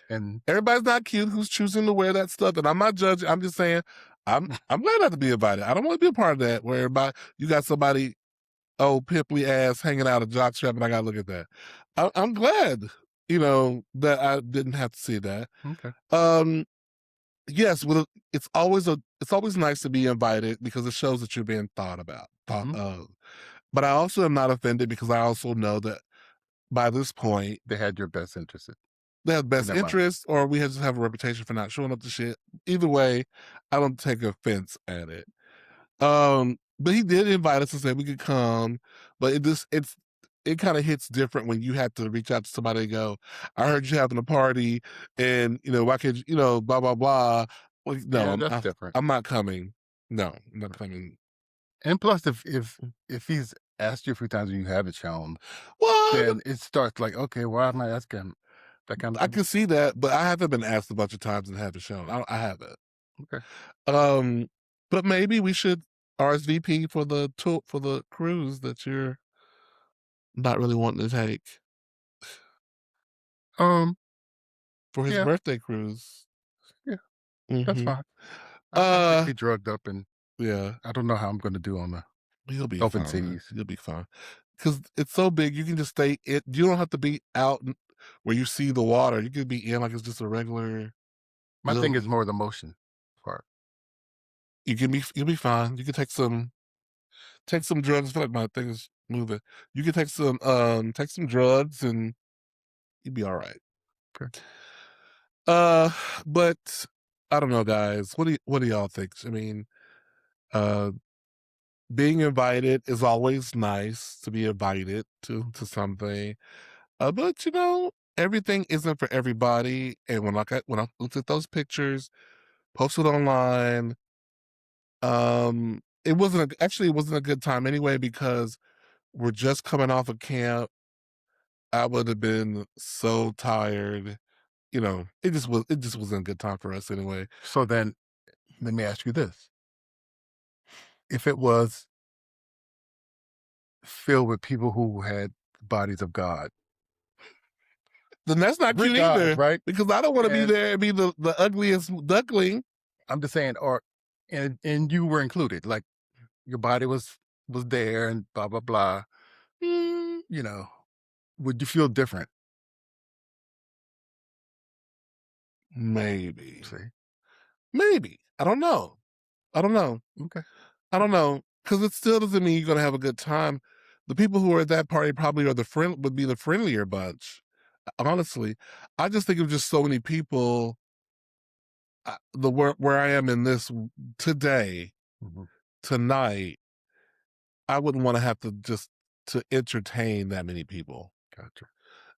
Speaker 2: And
Speaker 1: Everybody's not cute who's choosing to wear that stuff. And I'm not judging. I'm just saying I'm glad not to be invited. I don't want to be a part of that where everybody you got somebody pimply ass hanging out a jockstrap and I gotta look at that. I'm glad, that I didn't have to see that.
Speaker 2: okay.
Speaker 1: Um yes, it's always nice to be invited because it shows that you're being thought
Speaker 2: Mhm.
Speaker 1: of. But I also am not offended because I also know that by this point,
Speaker 2: They had your best interest
Speaker 1: they have
Speaker 2: in
Speaker 1: best
Speaker 2: their mind.
Speaker 1: interest or we just have a reputation for not showing up to shit. Either way, I don't take offense at it. But he did invite us and say we could come, but it kind of hits different when you have to reach out to somebody and go, I heard you having a party and why could blah blah blah. Well, no,
Speaker 2: Yeah, that's different.
Speaker 1: I'm not coming. No, I'm not coming.
Speaker 2: And plus, if he's asked you a few times and you haven't shown,
Speaker 1: Well,
Speaker 2: then it starts like, okay, why am I asking that kind of
Speaker 1: I
Speaker 2: thing?
Speaker 1: can see that, but I haven't been asked a bunch of times and haven't shown. I haven't.
Speaker 2: Okay.
Speaker 1: Um, but maybe we should RSVP for the tour for the cruise that you're not really wanting to take
Speaker 2: Um,
Speaker 1: for his
Speaker 2: yeah,
Speaker 1: birthday cruise.
Speaker 2: yeah, that's
Speaker 1: Mhm.
Speaker 2: fine. I might
Speaker 1: Uh,
Speaker 2: be drugged up and
Speaker 1: yeah,
Speaker 2: I don't know how I'm gonna do on the
Speaker 1: you'll be
Speaker 2: open
Speaker 1: fine.
Speaker 2: seas.
Speaker 1: You'll be fine. Cause it's so big, you can just stay it. You don't have to be out where you see the water. You could be in like it's just a regular
Speaker 2: My
Speaker 1: little.
Speaker 2: thing is more the motion part.
Speaker 1: You'll be fine. You can take some drugs. I feel like my thing is moving. You can take some drugs and you'll be all right.
Speaker 2: Okay.
Speaker 1: Uh, but I don't know, guys. What do y'all think? I mean, uh, being invited is always nice to be invited to something. But everything isn't for everybody. And when I looked at those pictures posted online, it wasn't a good time anyway because we're just coming off of camp. I would have been so tired. It just wasn't a good time for us anyway.
Speaker 2: So then let me ask you this. If it was filled with people who had bodies of God,
Speaker 1: Then that's not
Speaker 2: Greek
Speaker 1: cute
Speaker 2: gods,
Speaker 1: either
Speaker 2: right?
Speaker 1: because I don't want to be
Speaker 2: And
Speaker 1: there and be the ugliest duckling.
Speaker 2: I'm just saying, or and you were included, like your body was there and blah blah blah.
Speaker 1: Mm,
Speaker 2: You know, would you feel different?
Speaker 1: maybe.
Speaker 2: See,
Speaker 1: Maybe. I don't know. I don't know.
Speaker 2: okay,
Speaker 1: I don't know because it still doesn't mean you're gonna have a good time. The people who are at that party probably would be the friendlier bunch. Honestly, I just think of just so many people. The where I am in this today,
Speaker 2: mhm,
Speaker 1: tonight, I wouldn't want to have to just to entertain that many people
Speaker 2: gotcha.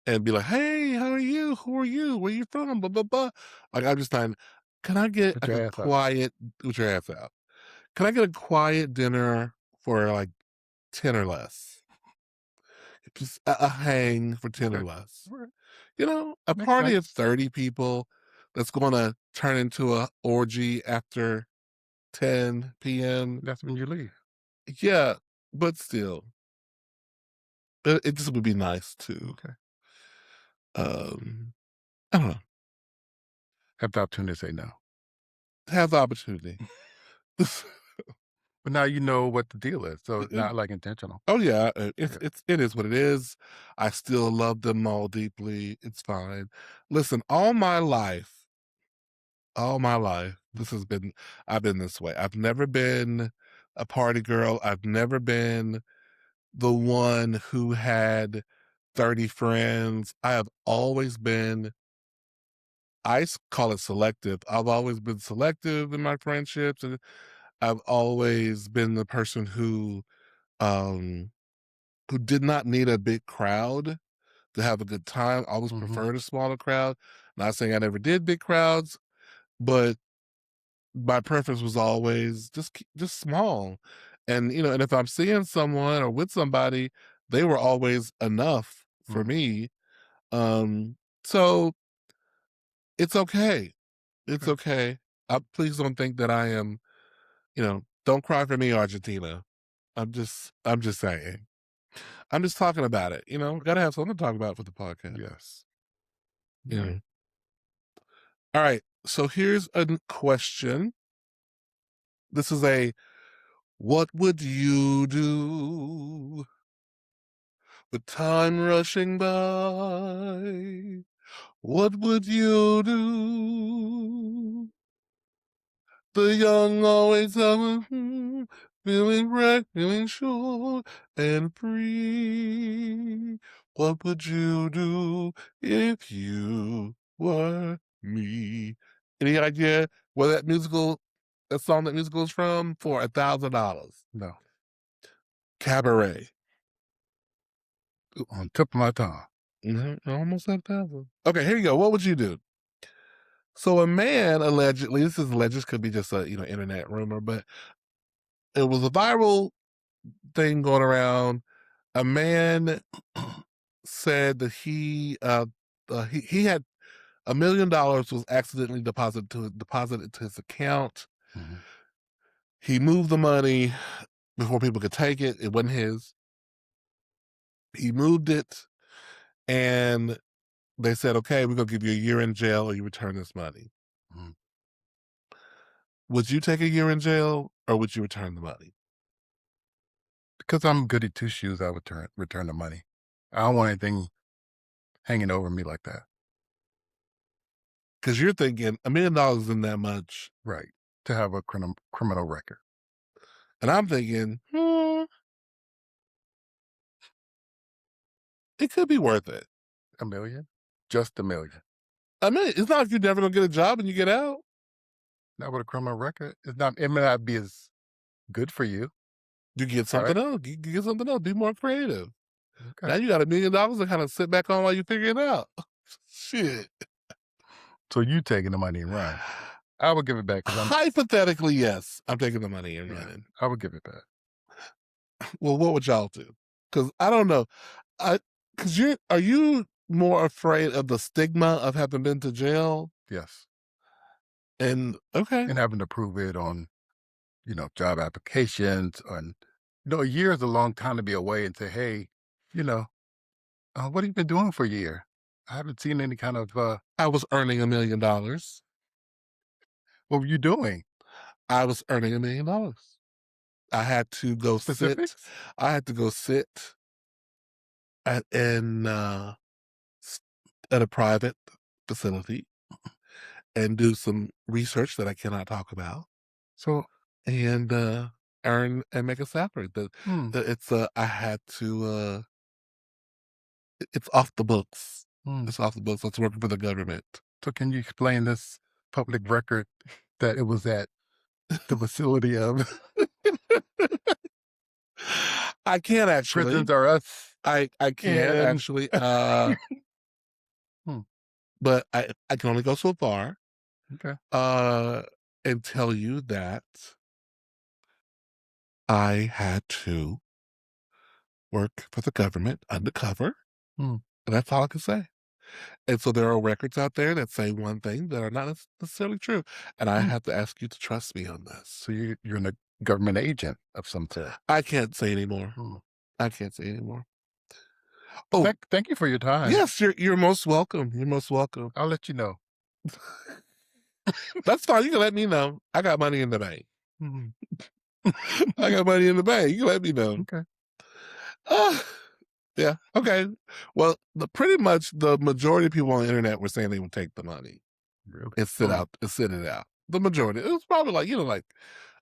Speaker 1: and be like, "Hey, how are you? Who are you? Where you from?" Blah blah blah. Like I'm just like, can I get
Speaker 2: Put
Speaker 1: like
Speaker 2: your
Speaker 1: a
Speaker 2: ass out.
Speaker 1: quiet? With your ass out. Can I get a quiet dinner for like 10 or less? Just a hang for 10 or
Speaker 2: Okay,
Speaker 1: less.
Speaker 2: all right,
Speaker 1: A
Speaker 2: makes
Speaker 1: party of
Speaker 2: sense.
Speaker 1: 30 people that's going to turn into a orgy after 10 p.m.
Speaker 2: That's when you leave.
Speaker 1: Yeah, but still, it just would be nice to,
Speaker 2: Okay,
Speaker 1: um, I don't know,
Speaker 2: have the opportunity to say no.
Speaker 1: have the opportunity.
Speaker 2: But now you know what the deal is, so it's
Speaker 1: Uh,
Speaker 2: not, like, intentional.
Speaker 1: Oh yeah,
Speaker 2: Yeah.
Speaker 1: it is what it is. I still love them all deeply. It's fine. Listen, all my life,
Speaker 2: Mm,
Speaker 1: I've been this way. I've never been a party girl. I've never been the one who had 30 friends. I have always been, call it selective. I've always been selective in my friendships, and I've always been the person um who did not need a big crowd to have a good time. I always
Speaker 2: mhm,
Speaker 1: preferred a smaller crowd. Not saying I never did big crowds, but my preference was always just small. And and if I'm seeing someone or with somebody, they were always enough for
Speaker 2: mm,
Speaker 1: me. So it's okay. It's
Speaker 2: okay,
Speaker 1: okay. Please don't think that I am, don't cry for me, Argentina. I'm just saying. I'm just talking about it. Gotta have something to talk about for the podcast.
Speaker 2: yes. Yeah.
Speaker 1: Yeah. All right. So here's a question. This is a what would you do with time rushing by? What would you do? The young always have feeling right, feeling sure and free. What would you do if you were me? Any idea where that musical is from? For $1,000.
Speaker 2: No.
Speaker 1: Cabaret.
Speaker 2: On tip of my tongue.
Speaker 1: Almost at 1,000. Okay, here you go. What would you do? So a man allegedly, this is alleged, this could be just a internet rumor, but it was a viral thing going around. A man said that he had $1 million was accidentally deposited to his account.
Speaker 2: Mhm,
Speaker 1: He moved the money before people could take it. It wasn't his. He moved it, and they said, "Okay, we're gonna give you a year in jail, or you return this money."
Speaker 2: mhm.
Speaker 1: Would you take a year in jail, or would you return the money?
Speaker 2: Because I'm goody two shoes, I would return the money. I don't want anything hanging over me like that.
Speaker 1: Because you're thinking $1 million isn't that much,
Speaker 2: Right. To have a criminal record.
Speaker 1: and I'm thinking, it could be worth it.
Speaker 2: 1,000,000? Just 1,000,000.
Speaker 1: I mean, it's not like you're never gonna get a job and you get out.
Speaker 2: Not with a criminal record. It may not be as good for you,
Speaker 1: You get
Speaker 2: right?
Speaker 1: something else. You get something else. Be more creative.
Speaker 2: Okay.
Speaker 1: Now you got $1 million to kind of sit back on while you figure it out. Shit.
Speaker 2: So you taking the money and run. I would give it back because I'm
Speaker 1: Hypothetically, yes, I'm taking the money and
Speaker 2: yeah,
Speaker 1: running.
Speaker 2: I would give it back.
Speaker 1: Well, what would y'all do? Because I don't know. I because are you more afraid of the stigma of having been to jail?
Speaker 2: Yes.
Speaker 1: And okay,
Speaker 2: And having to prove it on, job applications and a year is a long time to be away and say, "Hey, you know, what have you been doing for a year? I haven't seen any kind of
Speaker 1: I was earning $1 million.
Speaker 2: what were you doing?
Speaker 1: I was earning $1 million. I had to go sit.
Speaker 2: Specifics?"
Speaker 1: I had to go sit at in s- at a private facility and do some research that I cannot talk about,
Speaker 2: So,
Speaker 1: and earn and make a salary.
Speaker 2: hmm,
Speaker 1: I had to it's off the books.
Speaker 2: hmm.
Speaker 1: It's off the books. I was working for the government.
Speaker 2: So can you explain this public record that it was at the facility of
Speaker 1: I can actually.
Speaker 2: Prisons Are Us
Speaker 1: I can
Speaker 2: and
Speaker 1: actually.
Speaker 2: hmm,
Speaker 1: But I can only go so far.
Speaker 2: okay.
Speaker 1: Uh, and tell you that I had to work for the government undercover,
Speaker 2: Hmm,
Speaker 1: and that's all I can say. And so there are records out there that say one thing that are not necessarily true, and I
Speaker 2: hmm.
Speaker 1: have to ask you to trust me on this.
Speaker 2: So you're a government agent of some sort.
Speaker 1: I can't say anymore.
Speaker 2: Hmm.
Speaker 1: I can't say anymore.
Speaker 2: Well,
Speaker 1: Oh,
Speaker 2: thank you for your time.
Speaker 1: yes, you're most welcome. You're most welcome.
Speaker 2: I'll let you know.
Speaker 1: That's fine. You can let me know. I got money in the bank.
Speaker 2: Mhm.
Speaker 1: I got money in the bank. You let me know.
Speaker 2: Okay.
Speaker 1: Uh, yeah. Okay. Well, pretty much the majority of people on the internet were saying they would take the money
Speaker 2: Really?
Speaker 1: and sit it out. The majority. It was probably like, like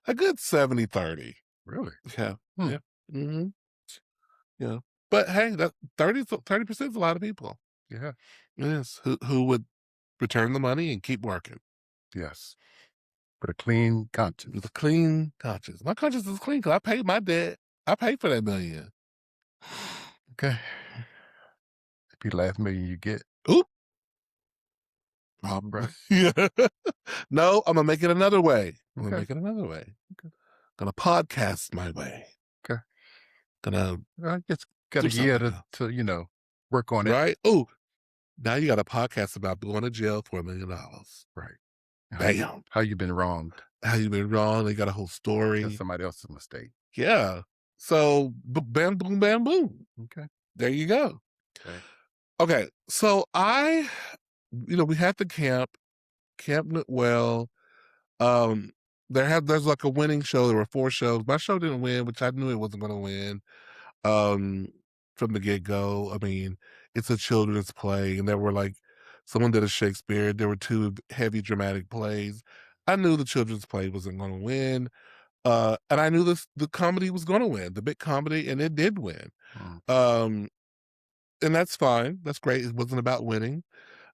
Speaker 1: a good 70-30.
Speaker 2: Really?
Speaker 1: Yeah.
Speaker 2: Hmm.
Speaker 1: Yeah. hmm Yeah. But hey, that 30% is a lot of people.
Speaker 2: Yeah.
Speaker 1: Yes. Who would return the money and keep working
Speaker 2: Yes. With a clean
Speaker 1: with a
Speaker 2: conscience.
Speaker 1: clean conscience. My conscience is clean because I paid my debt. I paid for that million.
Speaker 2: Okay. Be the last million you get,
Speaker 1: Oop. Probably.
Speaker 2: right?
Speaker 1: Yeah. No, I'm gonna make it another way. I'm gonna
Speaker 2: Okay.
Speaker 1: make it another way.
Speaker 2: Okay.
Speaker 1: Gonna podcast my way.
Speaker 2: Okay.
Speaker 1: Gonna
Speaker 2: I guess got
Speaker 1: do
Speaker 2: a year
Speaker 1: something else.
Speaker 2: to work on it.
Speaker 1: Right? Oh, now you got a podcast about going to jail for $1 million.
Speaker 2: Right.
Speaker 1: Bam.
Speaker 2: How you been wronged?
Speaker 1: How you been wrong? They got a whole
Speaker 2: That's
Speaker 1: story.
Speaker 2: somebody else's mistake.
Speaker 1: Yeah. So bam, boom, bam, boom.
Speaker 2: Okay.
Speaker 1: There you go.
Speaker 2: Okay.
Speaker 1: Okay. So we had the camp went well. Um, there's like a winning show. There were 4 shows. My show didn't win, which I knew it wasn't going to win. Um, from the get go. I mean, it's a children's play, and there were like someone did a Shakespeare. There were 2 heavy dramatic plays. I knew the children's play wasn't going to win. And I knew the comedy was going to win, the big comedy, and it did win.
Speaker 2: Mm,
Speaker 1: Um, and that's fine. That's great. It wasn't about winning.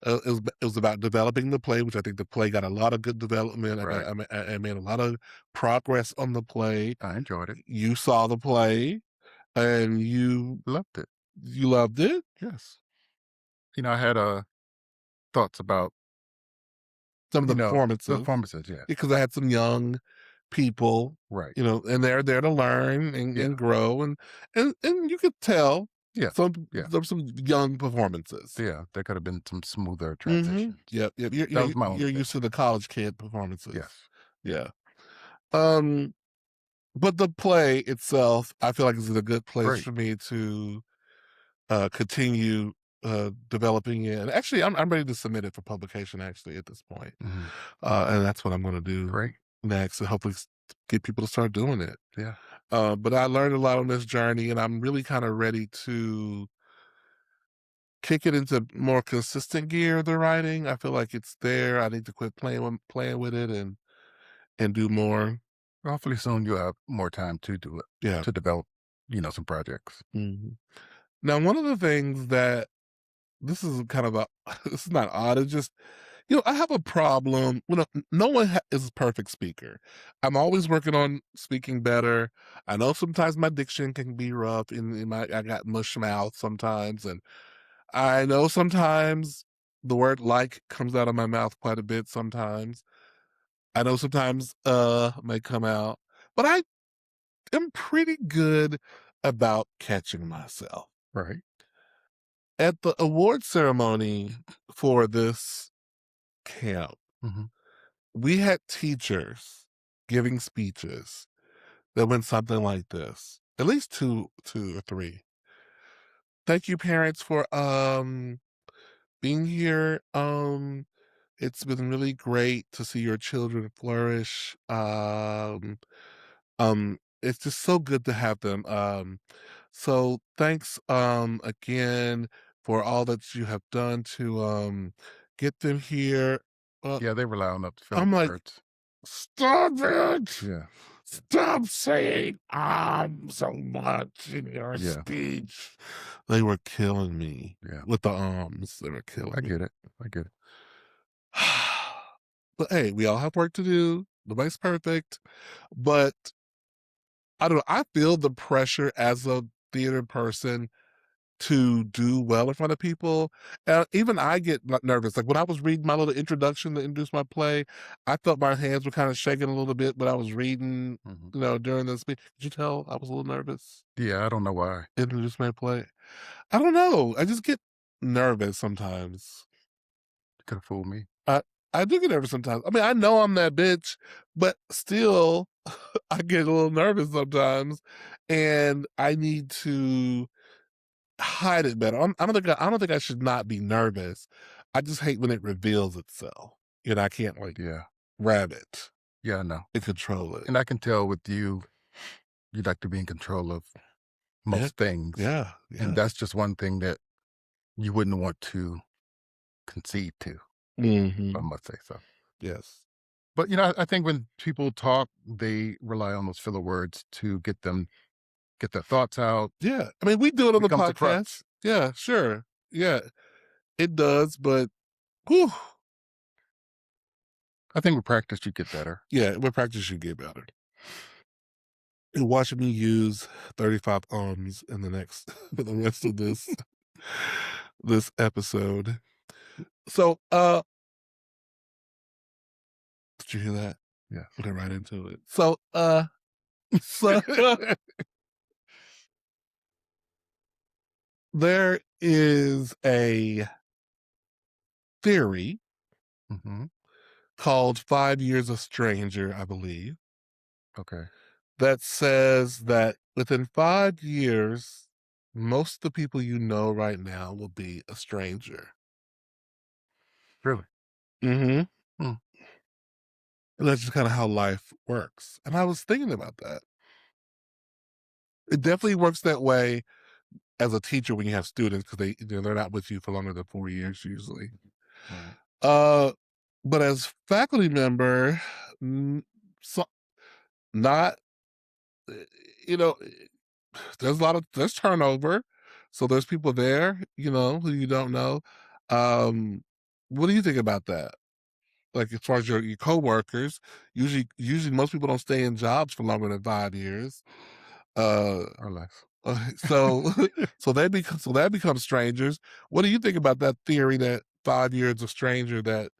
Speaker 1: It was about developing the play, which I think the play got a lot of good development.
Speaker 2: right.
Speaker 1: I made a lot of progress on the play.
Speaker 2: I enjoyed it.
Speaker 1: You saw the play, and you
Speaker 2: Loved it.
Speaker 1: you loved it.
Speaker 2: Yes. I had thoughts about
Speaker 1: Some of the
Speaker 2: the
Speaker 1: performances,
Speaker 2: performances. Yes.
Speaker 1: because I had some young people,
Speaker 2: Right.
Speaker 1: and they're there to learn and,
Speaker 2: Yeah.
Speaker 1: and grow, and you could tell
Speaker 2: Yeah.
Speaker 1: some
Speaker 2: Yeah.
Speaker 1: there were some young performances.
Speaker 2: Yeah. There could have been some smoother
Speaker 1: hmm
Speaker 2: transitions.
Speaker 1: Yep, yep.
Speaker 2: That was my only
Speaker 1: You're
Speaker 2: thing.
Speaker 1: used to the college kid performances.
Speaker 2: Yes.
Speaker 1: Yeah. Um, but the play itself, I feel like is a good place
Speaker 2: Great.
Speaker 1: for me to continue developing it. And actually, I'm ready to submit it for publication. Actually, at this point,
Speaker 2: Hmm.
Speaker 1: and that's what I'm going to do
Speaker 2: Great.
Speaker 1: next, and hopefully get people to start doing it.
Speaker 2: Yeah.
Speaker 1: But I learned a lot on this journey, and I'm really kind of ready to kick it into more consistent gear. The writing, I feel like it's there. I need to quit playing with it and do more.
Speaker 2: Hopefully soon you'll have more time to do it,
Speaker 1: Yeah.
Speaker 2: to develop, some projects.
Speaker 1: Mhm. Now, one of the things that this is kind of a this is not odd. It's just I have a problem. No one is a perfect speaker. I'm always working on speaking better. I know sometimes my diction can be rough. I got mush mouth sometimes, and I know sometimes the word "like" comes out of my mouth quite a bit. Sometimes I know sometimes may come out, but I am pretty good about catching myself.
Speaker 2: Right.
Speaker 1: At the award ceremony for this camp,
Speaker 2: Hmm.
Speaker 1: we had teachers giving speeches that went something like this. At least two or three. Thank you, parents, for being here. It's been really great to see your children flourish. It's just so good to have them. So thanks again for all that you have done to get them here. Uh,
Speaker 2: Yeah, they rely on up
Speaker 1: I'm
Speaker 2: feelings
Speaker 1: like,
Speaker 2: hurts.
Speaker 1: stop it!
Speaker 2: Yeah.
Speaker 1: Stop saying so much in your
Speaker 2: Yeah.
Speaker 1: speech. They were killing me
Speaker 2: Yeah.
Speaker 1: with the arms. They were
Speaker 2: I
Speaker 1: killing me.
Speaker 2: get it. I get it.
Speaker 1: But hey, we all have work to do. Nobody's perfect. But I don't know. I feel the pressure as a theater person to do well in front of people. Even I get nervous. Like when I was reading my little introduction to introduce my play, I felt my hands were kind of shaking a little bit, but I was reading,
Speaker 2: Hmm.
Speaker 1: during the speech. Could you tell I was a little nervous?
Speaker 2: Yeah, I don't know why.
Speaker 1: Introduce my play. I don't know. I just get nervous sometimes.
Speaker 2: You could have fooled me.
Speaker 1: I I do get nervous sometimes. I mean, I know I'm that bitch, but still, I get a little nervous sometimes, and I need to hide it better. I don't think I should not be nervous. I just hate when it reveals itself. I can't like
Speaker 2: Yeah.
Speaker 1: grab it
Speaker 2: Yeah, I know.
Speaker 1: and control it.
Speaker 2: And I can tell with you, You like to be in control of
Speaker 1: Yeah.
Speaker 2: most things,
Speaker 1: Yeah.
Speaker 2: and
Speaker 1: Yeah.
Speaker 2: that's just one thing that you wouldn't want to concede to, if I
Speaker 1: Mhm.
Speaker 2: must say so.
Speaker 1: Yes.
Speaker 2: But, I think when people talk, they rely on those filler words to get their thoughts out,
Speaker 1: Yeah. I mean, we do it on the
Speaker 2: becomes a
Speaker 1: podcast.
Speaker 2: crutch.
Speaker 1: Yeah, sure. Yeah, it does, but whew,
Speaker 2: I think with practice, you get better.
Speaker 1: yeah, with practice you get better. And watching me use 35 ums in the next for the rest of this episode. So, did you hear that?
Speaker 2: Yes.
Speaker 1: Went right into it. So, so there is a theory
Speaker 2: Mhm.
Speaker 1: called 5 Years a Stranger, I believe,
Speaker 2: Okay.
Speaker 1: that says that within 5 years, most of the people you know right now will be a stranger.
Speaker 2: Really?
Speaker 1: Mhm.
Speaker 2: Hmm.
Speaker 1: And that's just kinda how life works, and I was thinking about that. It definitely works that way as a teacher when you have students because they're not with you for longer than 4 years usually.
Speaker 2: Right.
Speaker 1: Uh, but as faculty member, n so not, eh, you know, there's turnover, so there's people there, who you don't know. Um, what do you think about that? Like, as far as your coworkers, usually most people don't stay in jobs for longer than 5 years. Uh,
Speaker 2: Or less.
Speaker 1: so so that becomes strangers. What do you think about that theory that 5 years a stranger that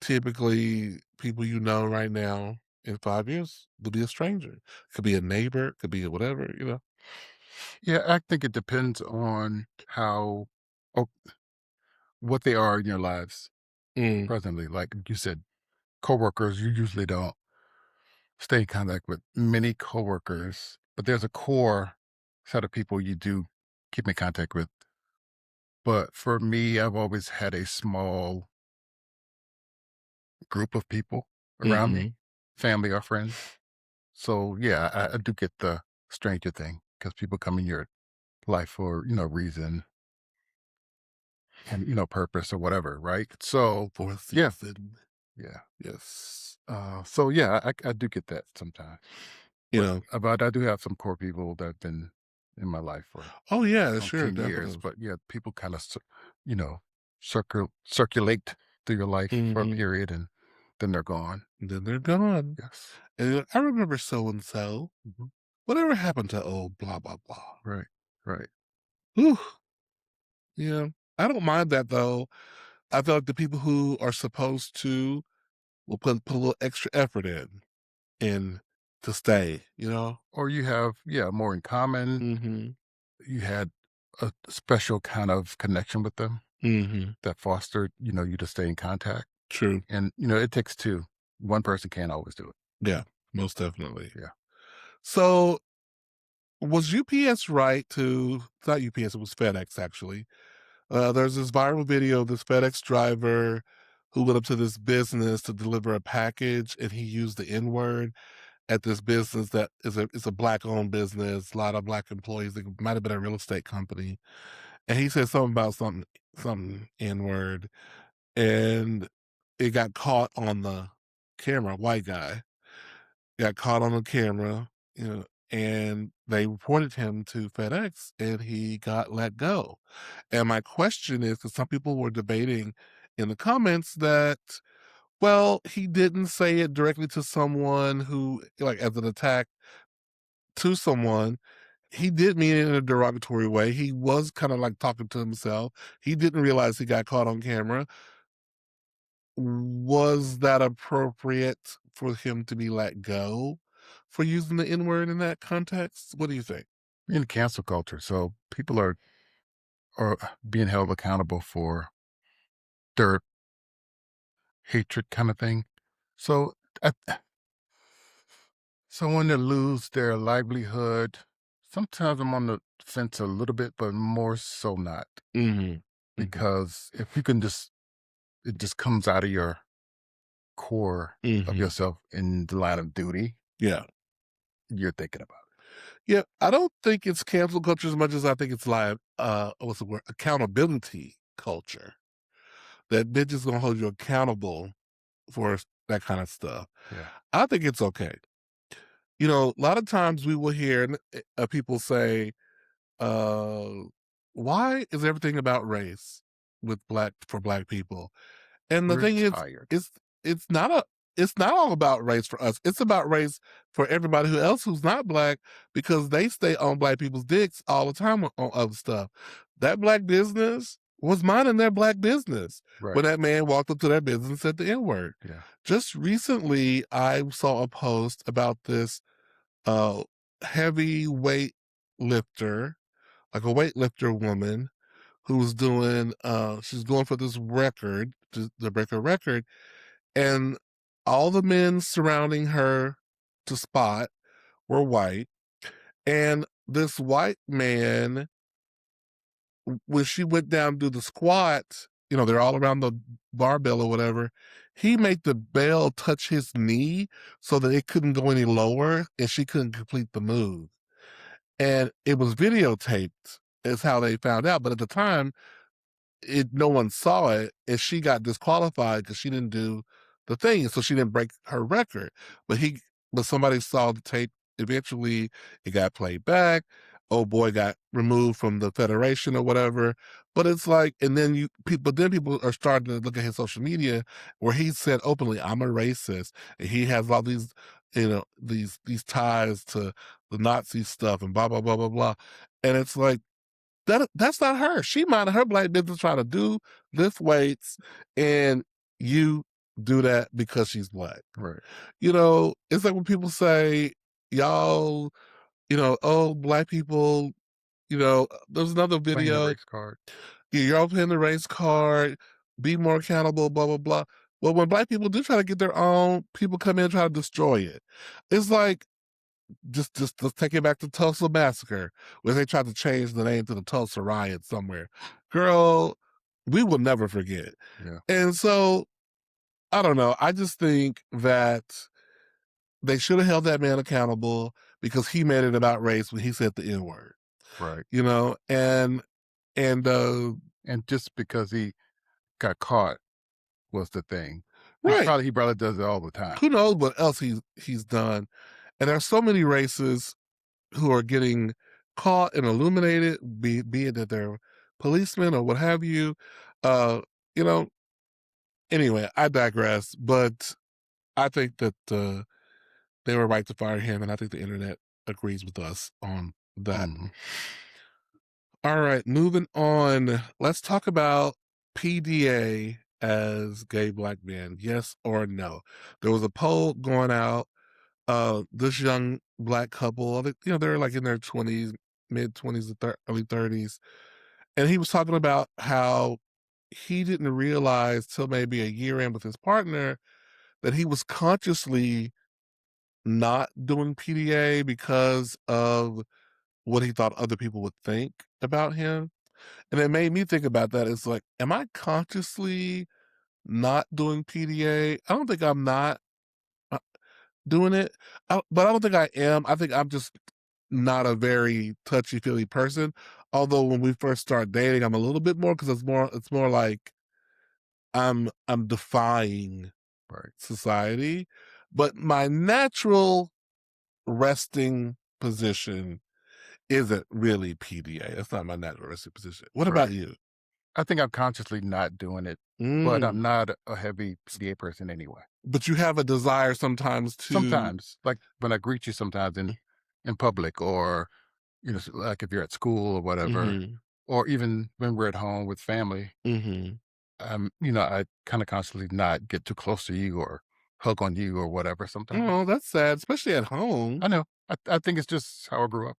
Speaker 1: typically people you know right now in 5 years will be a stranger? Could be a neighbor, could be a whatever.
Speaker 2: Yeah, I think it depends on how oh, what they are in your lives
Speaker 1: Mm,
Speaker 2: presently. Like you said, coworkers, you usually don't stay in contact with many coworkers, but there's a core set of people you do keep in contact with. But for me, I've always had a small group of people around me,
Speaker 1: mhm.
Speaker 2: family or friends. So yeah, I do get the stranger thing because people come in your life for, reason and, purpose or whatever. Right. So
Speaker 1: For a
Speaker 2: yeah,
Speaker 1: season.
Speaker 2: yeah.
Speaker 1: Yes.
Speaker 2: So yeah, I do get that sometimes.
Speaker 1: You know
Speaker 2: But I do have some core people that have been in my life for
Speaker 1: Oh, yeah, sure,
Speaker 2: umpteen years.
Speaker 1: definitely.
Speaker 2: But yeah, people kind of, you know, circulate through your life for a
Speaker 1: Mhm.
Speaker 2: period and then they're gone.
Speaker 1: Then they're gone.
Speaker 2: Yes.
Speaker 1: And you're like, "I remember so and so.
Speaker 2: Mhm.
Speaker 1: Whatever happened to old blah, blah, blah?"
Speaker 2: Right. Right.
Speaker 1: Whew, yeah. I don't mind that, though. I feel like the people who are supposed to will put a little extra effort in to stay?
Speaker 2: Or you have, yeah, more in common.
Speaker 1: Mhm.
Speaker 2: You had a special kind of connection with them
Speaker 1: Mhm.
Speaker 2: that fostered, you to stay in contact.
Speaker 1: True.
Speaker 2: And, it takes two. One person can't always do it.
Speaker 1: Yeah, most definitely.
Speaker 2: Yeah.
Speaker 1: So, was UPS right to not UPS, it was FedEx, actually. There's this viral video of this FedEx driver who went up to this business to deliver a package, and he used the N word at this business that is a black-owned business, a lot of black employees. It might have been a real estate company, and he said something about something N word, and it got caught on the camera. White guy got caught on the camera, and they reported him to FedEx, and he got let go. And my question is, because some people were debating in the comments that, well, he didn't say it directly to someone who, like, as an attack to someone. He did mean it in a derogatory way. He was kind of like talking to himself. He didn't realize he got caught on camera. Was that appropriate for him to be let go for using the N word in that context? What do you think?
Speaker 2: In cancel culture, so people are being held accountable for their hatred kind of thing. So I, someone that lose their livelihood, sometimes I'm on the fence a little bit, but more so not.
Speaker 1: Mhm. Mhm.
Speaker 2: Because if you can just it just comes out of your core of
Speaker 1: Mhm.
Speaker 2: yourself in the line of duty,
Speaker 1: Yeah.
Speaker 2: you're thinking about.
Speaker 1: Yeah, I don't think it's cancel culture as much as I think it's like, what's the word? Accountability culture. That bitch is gonna hold you accountable for that kind of stuff.
Speaker 2: Yeah.
Speaker 1: I think it's okay. You know, a lot of times we will hear people say, uh, "Why is everything about race with black people?" And the
Speaker 2: We're
Speaker 1: thing is,
Speaker 2: tired.
Speaker 1: it's it's not a it's not all about race for us. It's about race for everybody who else who's not black because they stay on black people's dicks all the time on other stuff. That black business was minding their black business
Speaker 2: Right.
Speaker 1: when that man walked up to their business and said the N word.
Speaker 2: Yeah.
Speaker 1: Just recently, I saw a post about this heavy weight lifter, like a weightlifter woman who was doing she's going for this record to break a record, and all the men surrounding her to spot were white, and this white man, when she went down to do the squat, you know, they're all around the barbell or whatever, he made the bell touch his knee so that it couldn't go any lower and she couldn't complete the move. And it was videotaped is how they found out, but at the time, no one saw it, and she got disqualified because she didn't do the thing, so she didn't break her record. But somebody saw the tape. Eventually, it got played back. Oh boy, got removed from the federation or whatever. But it's like, and then people are starting to look at his social media where he said openly, "I'm a racist," and he has all these, these ties to the Nazi stuff and blah blah blah blah blah. And it's like that's not her. She minded her black business trying to lift weights, and you do that because she's black.
Speaker 2: Right.
Speaker 1: You know, it's like when people say, y'all, oh, black people, there's another
Speaker 2: Playing the
Speaker 1: video,
Speaker 2: race card.
Speaker 1: "Yeah, you're all playing the race card, be more accountable, blah, blah, blah." Well, when black people do try to get their own, people come in and try to destroy it. It's like, just let's take it back to Tulsa Massacre, where they tried to change the name to the Tulsa Riot somewhere. Girl, we will never forget.
Speaker 2: Yeah.
Speaker 1: And so I don't know. I just think that they should have held that man accountable because he made it about race when he said the N word.
Speaker 2: Right.
Speaker 1: And
Speaker 2: And just because he got caught was the thing.
Speaker 1: right.
Speaker 2: He probably does it all the time.
Speaker 1: Who knows what else he's done. And there's so many races who are getting caught and illuminated, be it that they're policemen or what have you. Uh, you know, anyway, I digress, but I think that they were right to fire him, and I think the internet agrees with us on that.
Speaker 2: Mhm.
Speaker 1: All right, moving on. Let's talk about PDA as gay black men. Yes or no? There was a poll going out. This young black couple, they're like in their 20s, mid 20s to early 30s, and he was talking about how he didn't realize till maybe a year in with his partner that he was consciously not doing PDA because of what he thought other people would think about him. And it made me think about that. It's like, am I consciously not doing PDA? I don't think I'm not uh, doing it, but I don't think I am. I think I'm just not a very touchy feely person. Although when we first start dating, I'm a little bit more because it's more like I'm defying
Speaker 2: Right.
Speaker 1: society. But my natural resting position isn't really PDA. That's not my natural resting position. What about
Speaker 2: Right.
Speaker 1: you?
Speaker 2: I think I'm consciously not doing it, but
Speaker 1: Mm.
Speaker 2: I'm not a heavy PDA person anyway.
Speaker 1: But you have a desire sometimes to.
Speaker 2: Sometimes, like when I greet you sometimes in public, or like if you're at school or whatever,
Speaker 1: Mhm,
Speaker 2: or even when we're at home with family,
Speaker 1: mhm.
Speaker 2: I kind of constantly not get too close to you or hug on you or whatever.
Speaker 1: Oh,
Speaker 2: Sometimes
Speaker 1: that's sad, especially at home.
Speaker 2: I know. I think it's just how I grew up.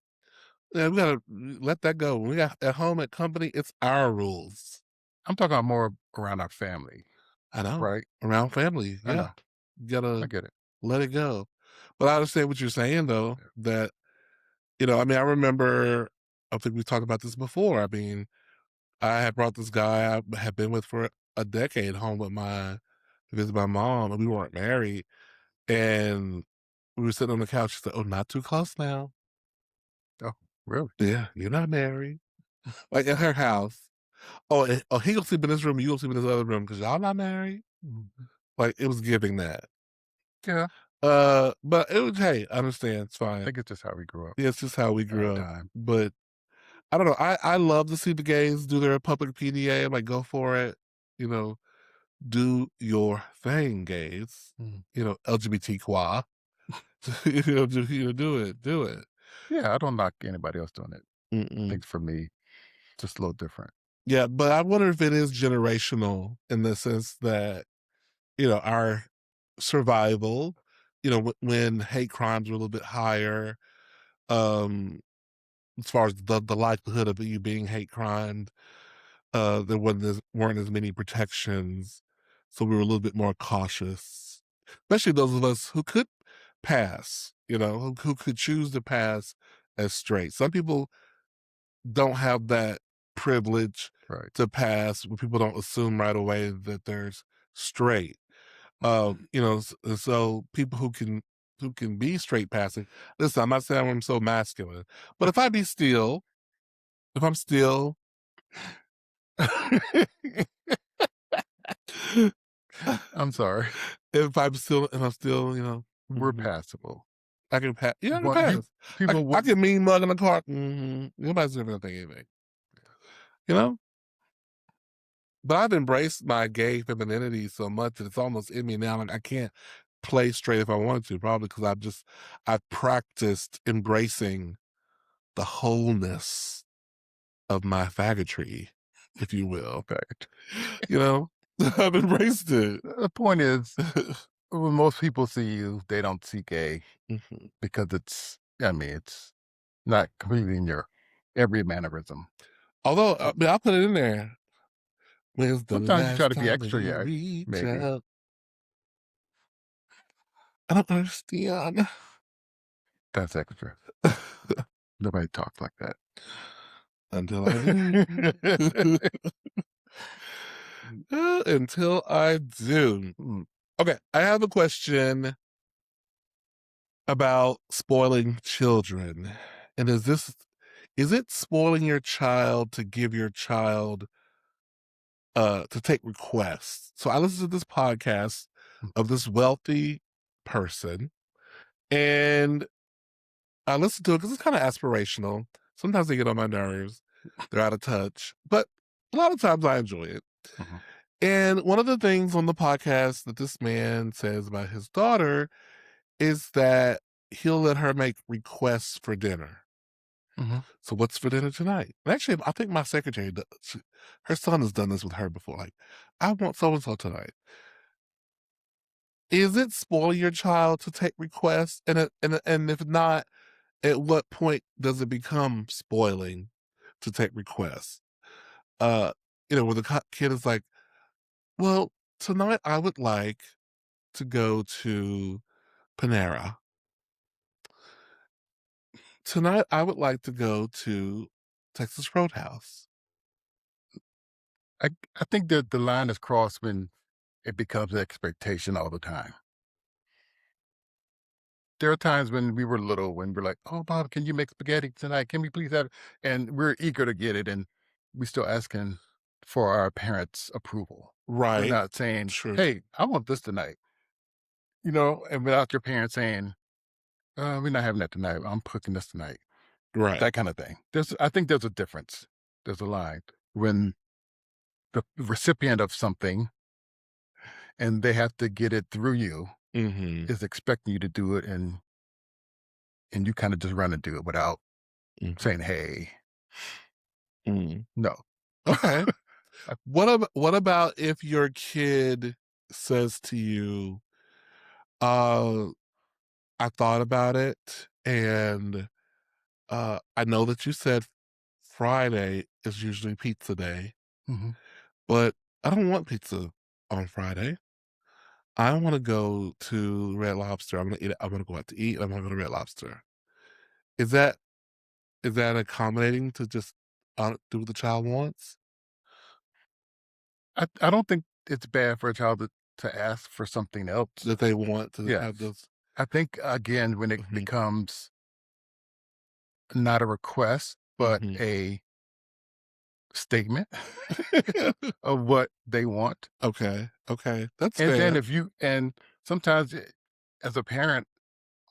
Speaker 1: Yeah, we gotta let that go. When we got at home at company, it's our rules.
Speaker 2: I'm talking about more around our family,
Speaker 1: I know.
Speaker 2: right?
Speaker 1: Around family,
Speaker 2: I
Speaker 1: yeah.
Speaker 2: know.
Speaker 1: You
Speaker 2: I
Speaker 1: gotta
Speaker 2: get it.
Speaker 1: let it go. But I understand what you're saying though,
Speaker 2: Yeah.
Speaker 1: that, I mean, I remember, I think we talked about this before. I mean, I had brought this guy I had been with for a decade home with to visit my mom, and we weren't married. And we were sitting on the couch. She said, "Oh, not too close now.
Speaker 2: Oh, really?
Speaker 1: Yeah, you're not married." Like at her house. Oh, he gonna sleep in this room, you gonna sleep in this other room because y'all not married.
Speaker 2: Mhm.
Speaker 1: Like it was giving that.
Speaker 2: Yeah,
Speaker 1: But it was, hey, I understand. It's
Speaker 2: I
Speaker 1: fine.
Speaker 2: think it's just how we grew up
Speaker 1: Yeah, it's just how we
Speaker 2: at our
Speaker 1: grew up.
Speaker 2: time.
Speaker 1: But I don't know. I love to see the gays do their public PDA. I'm like, go for it. You know, do your thing, gays.
Speaker 2: Mm.
Speaker 1: LGBTQI. Do it, do it.
Speaker 2: Yeah, I don't knock anybody else doing it. I
Speaker 1: Mm-mm.
Speaker 2: think for me, just a little different.
Speaker 1: Yeah, but I wonder if it is generational in the sense that our survival. When hate crimes were a little bit higher, um, as far as the likelihood of you being hate crimed, there weren't as many protections, so we were a little bit more cautious, especially those of us who could pass, who could choose to pass as straight. Some people don't have that privilege
Speaker 2: Right.
Speaker 1: to pass, where people don't assume right away that there's straight.
Speaker 2: Mhm.
Speaker 1: So people who can be straight passing. Listen, I'm not saying I'm so masculine, but if I'm still,
Speaker 2: I'm sorry.
Speaker 1: if I'm still,
Speaker 2: We're
Speaker 1: mhm,
Speaker 2: passable.
Speaker 1: I can pass. Yeah, I can
Speaker 2: One you
Speaker 1: pass.
Speaker 2: people
Speaker 1: I
Speaker 2: wouldn't
Speaker 1: can mean mug in the car. Nobody's doing anything. You know. But I've embraced my gay femininity so much that it's almost in me now. Like I can't play straight if I wanted to, probably because I've practiced embracing the wholeness of my faggotry, if you will.
Speaker 2: fact.
Speaker 1: You know? I've embraced it.
Speaker 2: The point is, when most people see you, they don't see gay
Speaker 1: Mhm.
Speaker 2: because it's not completely in your every mannerism.
Speaker 1: Although,
Speaker 2: So
Speaker 1: I'll put it in there. When's the
Speaker 2: sometimes you try
Speaker 1: last
Speaker 2: to be
Speaker 1: time that
Speaker 2: extra,
Speaker 1: you
Speaker 2: yeah,
Speaker 1: reach
Speaker 2: maybe.
Speaker 1: out? I don't understand.
Speaker 2: That's extra. Nobody talks like that.
Speaker 1: Until I do. Until I do.
Speaker 2: Mm,
Speaker 1: Okay, I have a question about spoiling children. And is it spoiling your child to give your child to take requests? So I listened to this podcast
Speaker 2: mm,
Speaker 1: of this wealthy person, and I listened to it because it's kind of aspirational. Sometimes they get on my nerves. They're out of touch, but a lot of times I enjoy it.
Speaker 2: mhm,
Speaker 1: And one of the things on the podcast that this man says about his daughter is that he'll let her make requests for dinner.
Speaker 2: mhm.
Speaker 1: So what's for dinner tonight? And actually, I think my secretary, her son has done this with her before. Like, I want so and so tonight. Is it spoiling your child to take requests? And if not, at what point does it become spoiling to take requests? Uh, where the kid is like, "Well, tonight I would like to go to Panera. Tonight I would like to go to Texas Roadhouse."
Speaker 2: I think that the line is crossed when it becomes an expectation all the time. There are times when we were little when we're like, "Oh, Bob, can you make spaghetti tonight? Can we please have" and we're eager to get it, and we still asking for our parents' approval. We're
Speaker 1: Right.
Speaker 2: not saying,
Speaker 1: True.
Speaker 2: "Hey, I want this tonight," and without your parents saying, "We're not having that tonight. I'm cooking this tonight."
Speaker 1: Right.
Speaker 2: That kinda thing. I think there's a difference. There's a line when the recipient of something, and they have to get it through you,
Speaker 1: Mhm.
Speaker 2: is expecting you to do it, and you kinda just run and do it without
Speaker 1: Mhm.
Speaker 2: saying, "Hey."
Speaker 1: Mhm.
Speaker 2: No.
Speaker 1: Okay.
Speaker 2: I
Speaker 1: What about if your kid says to you, "Uh, I thought about it, and I know that you said Friday is usually pizza day,
Speaker 2: Mhm.
Speaker 1: but I don't want pizza on Friday. I want to go to Red Lobster. I'm gonna eat. I'm gonna go out to eat. I'm gonna go to Red Lobster." Is that accommodating to just do what the child wants
Speaker 2: I don't think it's bad for a child to ask for something else.
Speaker 1: that they want to
Speaker 2: Yes.
Speaker 1: have those?
Speaker 2: I think again when it
Speaker 1: Mhm,
Speaker 2: becomes not a request, but
Speaker 1: mhm.
Speaker 2: a statement of what they want.
Speaker 1: Okay, okay, that's
Speaker 2: And then
Speaker 1: fair.
Speaker 2: if you and sometimes as a parent,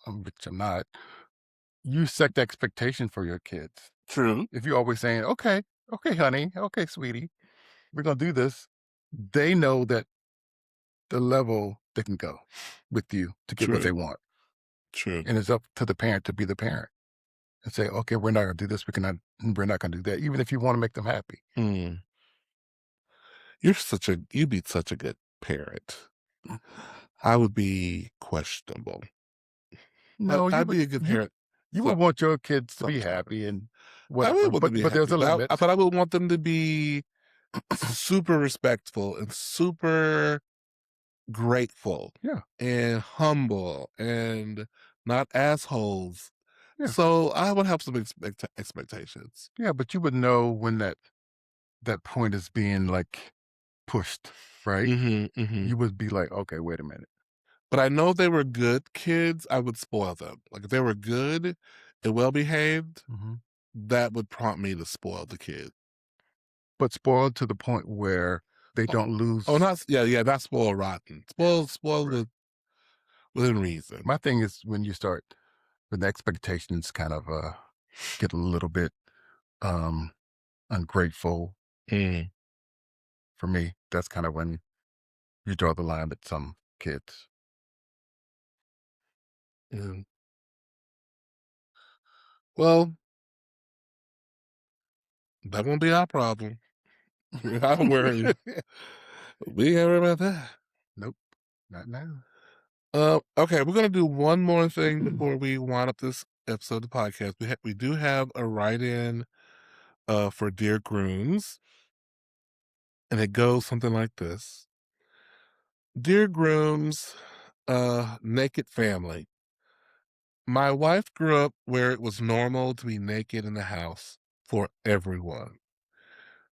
Speaker 2: which I'm not, you set the expectation for your kids.
Speaker 1: True,
Speaker 2: If you're always saying, "Okay, okay, honey, okay, sweetie, we're gonna do this," they know that the level they can go with you to get what
Speaker 1: true,
Speaker 2: they want.
Speaker 1: true.
Speaker 2: And it's up to the parent to be the parent and say, "Okay, we're not gonna do this. We're not gonna do that," even if you want to make them happy.
Speaker 1: Mm. You'd be such a good parent. I would be questionable, but
Speaker 2: No,
Speaker 1: I'd be a good parent.
Speaker 2: you
Speaker 1: So
Speaker 2: would want your kids to be
Speaker 1: sometimes
Speaker 2: happy and
Speaker 1: I
Speaker 2: whatever,
Speaker 1: would want them to be
Speaker 2: but there's
Speaker 1: happy,
Speaker 2: a limit.
Speaker 1: but I would want them to be super respectful and super grateful
Speaker 2: Yeah,
Speaker 1: and humble and not assholes.
Speaker 2: yeah,
Speaker 1: So I would have some expectations.
Speaker 2: yeah. But you would know when that point is being like pushed, right?
Speaker 1: Mhm, mhm.
Speaker 2: You would be like, okay, wait a minute.
Speaker 1: But I know if they were good kids, I would spoil them. Like, if they were good and well behaved,
Speaker 2: Mhm.
Speaker 1: that would prompt me to spoil the kid.
Speaker 2: But spoiled to the point where they
Speaker 1: Oh
Speaker 2: don't
Speaker 1: oh,
Speaker 2: lose.
Speaker 1: not yeah, not spoil rotten. Spoil
Speaker 2: Right.
Speaker 1: within reason.
Speaker 2: My thing is when the expectations kind of get a little bit um ungrateful
Speaker 1: Mm,
Speaker 2: for me, that's kind of when you draw the line with some kids.
Speaker 1: mm. Well, that won't be our problem. I don't worry. We ain't worry about that.
Speaker 2: Nope, not now.
Speaker 1: Okay, we're gonna do one more thing before we wind up this episode of the podcast. We do have a write-in for Dear Grooms, and it goes something like this: Dear Grooms, naked family. My wife grew up where it was normal to be naked in the house for everyone.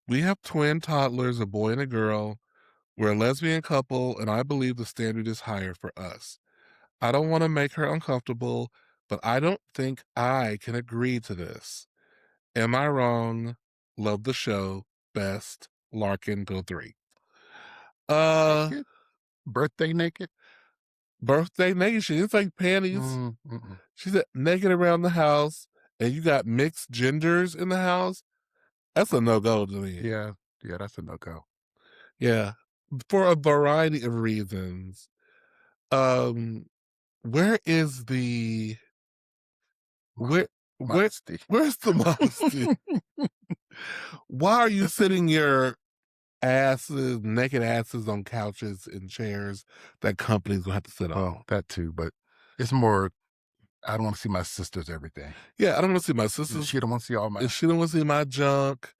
Speaker 1: We have twin toddlers, a boy and a girl. We're a lesbian couple, and I believe the standard is higher for us. I don't want to make her uncomfortable, but I don't think I can agree to this. Am I wrong? Love the show. Best. Larkin go 3. Uh
Speaker 2: Naked, birthday naked.
Speaker 1: Birthday nation. It's like panties.
Speaker 2: Mm-mm.
Speaker 1: She's naked around the house, and you got mixed genders in the house. That's a no-go to me.
Speaker 2: Yeah, yeah, that's a no go.
Speaker 1: Yeah. For a variety of reasons. Um, where is the where where
Speaker 2: Modesty.
Speaker 1: where's the modesty? Why are you sitting your naked asses on couches and chairs that companies will have to sit on?
Speaker 2: Well, that too, but it's more. I don't want to see my sister's everything.
Speaker 1: Yeah, I don't want to see my sisters.
Speaker 2: She don't want to see all
Speaker 1: If
Speaker 2: my.
Speaker 1: she don't want to see my junk,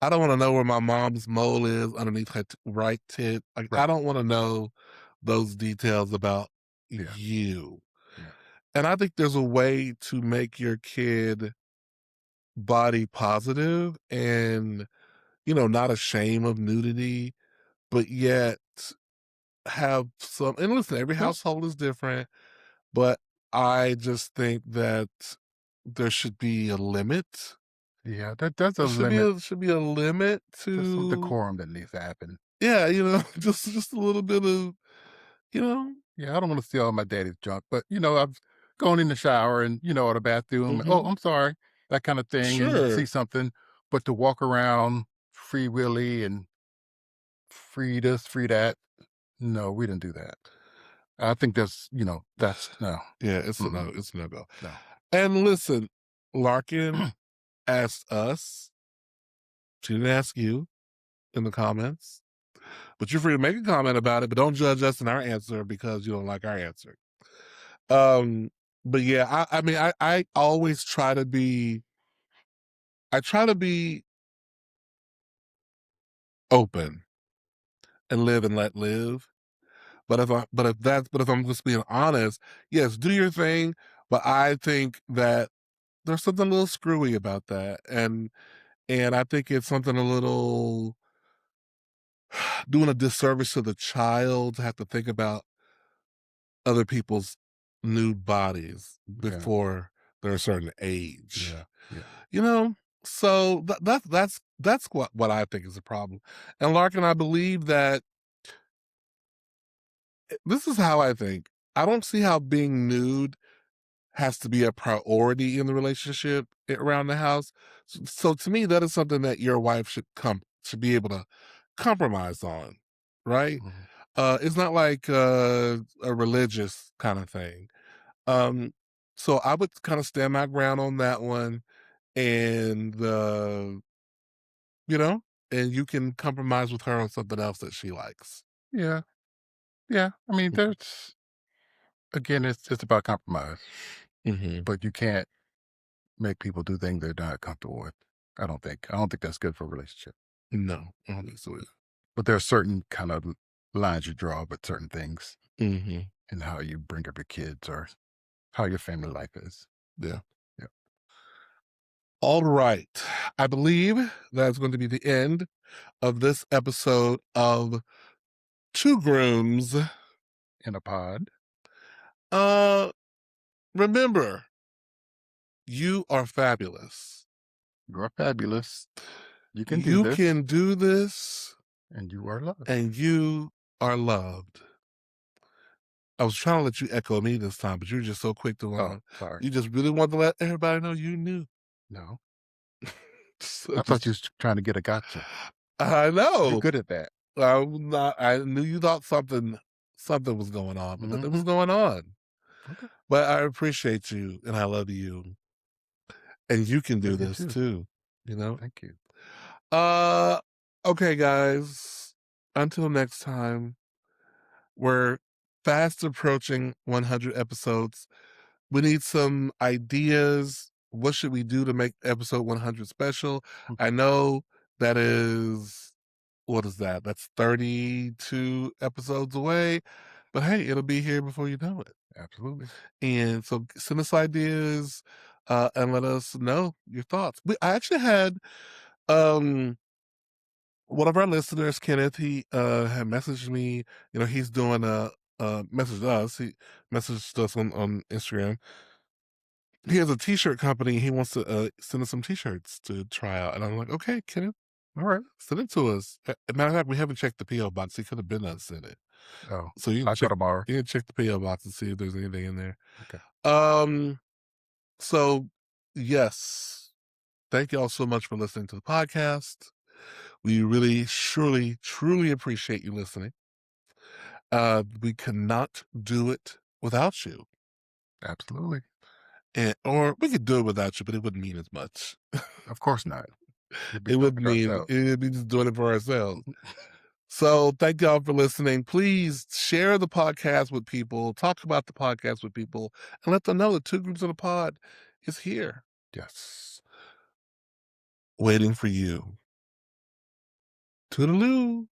Speaker 1: I don't want to know where my mom's mole is underneath her right tit. Like, I
Speaker 2: Right.
Speaker 1: don't want to know those details about
Speaker 2: Yeah.
Speaker 1: you.
Speaker 2: Yeah.
Speaker 1: And I think there's a way to make your kid body positive and, not ashamed of nudity, but yet have some. And listen, every
Speaker 2: Well,
Speaker 1: household is different, but I just think that there should be a limit.
Speaker 2: yeah. That's a
Speaker 1: There
Speaker 2: limit.
Speaker 1: should be a limit
Speaker 2: There's some
Speaker 1: to,
Speaker 2: decorum that needs to happen.
Speaker 1: yeah, just a little bit of, you know.
Speaker 2: Yeah, I don't want to see all my daddy's junk, but I've gone in the shower and or the bathroom. Oh,
Speaker 1: Mhm.
Speaker 2: I'm sorry, that kind of thing, and see
Speaker 1: Sure.
Speaker 2: something. But to walk around free willy and free this, free that, no, we didn't do that. I think that's no,
Speaker 1: Yeah, it's a
Speaker 2: mm-mm,
Speaker 1: no, it's a no-go.
Speaker 2: no.
Speaker 1: And listen, Larkin asked us, she didn't ask you in the comments, but you're free to make a comment about it, but don't judge us in our answer because you don't like our answer. Um, but yeah, I mean, I always try to be open and live and let live. But if I'm just being honest, yes, do your thing. But I think that there's something a little screwy about that, and I think it's something a little doing a disservice to the child to have to think about other people's nude bodies
Speaker 2: Yeah,
Speaker 1: before they're a certain age.
Speaker 2: yeah, yeah.
Speaker 1: You know, so that's what I think is a problem. And Larkin, I believe that this is how I think. I don't see how being nude has to be a priority in the relationship around the house. So to me, that is something that your wife should be able to compromise on, right?
Speaker 2: Mhm.
Speaker 1: It's not like a religious kind of thing. Um, so I would kind of stand my ground on that one, and you know, and you can compromise with her on something else that she likes.
Speaker 2: Yeah, yeah. I mean, there's again, it's about compromise,
Speaker 1: Hmm.
Speaker 2: but you can't make people do things they're not comfortable with. I don't think that's good for a relationship.
Speaker 1: No, I don't think so either.
Speaker 2: But there are certain kind of lines you draw with certain things
Speaker 1: Hmm.
Speaker 2: and how you bring up your kids or how your family life is.
Speaker 1: Yeah.
Speaker 2: Yeah.
Speaker 1: All right. I believe that's going to be the end of this episode of Two Grooms.
Speaker 2: In a pod,
Speaker 1: Uh, remember, you are fabulous.
Speaker 2: you're fabulous. You can do
Speaker 1: You
Speaker 2: this,
Speaker 1: can do this,
Speaker 2: and you are loved.
Speaker 1: and you are loved. I was trying to let you echo me this time, but you were just so quick to
Speaker 2: Oh, sorry.
Speaker 1: you just really wanted to let everybody know you knew.
Speaker 2: No,
Speaker 1: So
Speaker 2: I thought you
Speaker 1: just,
Speaker 2: was trying to get a gotcha.
Speaker 1: I
Speaker 2: You're
Speaker 1: know.
Speaker 2: good at that.
Speaker 1: I knew you thought something was going on, but nothing was
Speaker 2: Hmm.
Speaker 1: going on.
Speaker 2: Okay.
Speaker 1: But I appreciate you and I love you. And you can do
Speaker 2: Love you
Speaker 1: this
Speaker 2: too.
Speaker 1: too, you know?
Speaker 2: Thank you.
Speaker 1: Uh okay, guys. Until next time, we're fast approaching 100 episodes. We need some ideas. What should we do to make episode 100 special?
Speaker 2: Mm,
Speaker 1: I know that is, what is that? That's 32 episodes away. But hey, it'll be here before you know it.
Speaker 2: absolutely.
Speaker 1: And so send us ideas and let us know your thoughts. I actually had um one of our listeners, Kenneth, he had messaged me, he's doing messaged us, he messaged us on Instagram. He has a t-shirt company. He wants to send us some t-shirts to try out. And I'm like, okay, Kenneth,
Speaker 2: All right.
Speaker 1: send it to us. Matter of fact, we haven't checked the PO box. He could have been us in it.
Speaker 2: Oh,
Speaker 1: So
Speaker 2: I'll go tomorrow.
Speaker 1: you can check the PO box and see if there's anything in there.
Speaker 2: Okay.
Speaker 1: Um, so yes, thank you all so much for listening to the podcast. We really, surely, truly appreciate you listening. We cannot do it without you.
Speaker 2: Absolutely.
Speaker 1: Or we could do it without you, but it wouldn't mean as much.
Speaker 2: Of course not. We'll be
Speaker 1: It
Speaker 2: doing
Speaker 1: would
Speaker 2: it
Speaker 1: mean
Speaker 2: ourselves.
Speaker 1: it would be just doing it for ourselves. So thank y'all for listening. Please share the podcast with people, talk about the podcast with people, and let them know that Two Groups in a Pod is here,
Speaker 2: Yes.
Speaker 1: waiting for you. Toodaloo.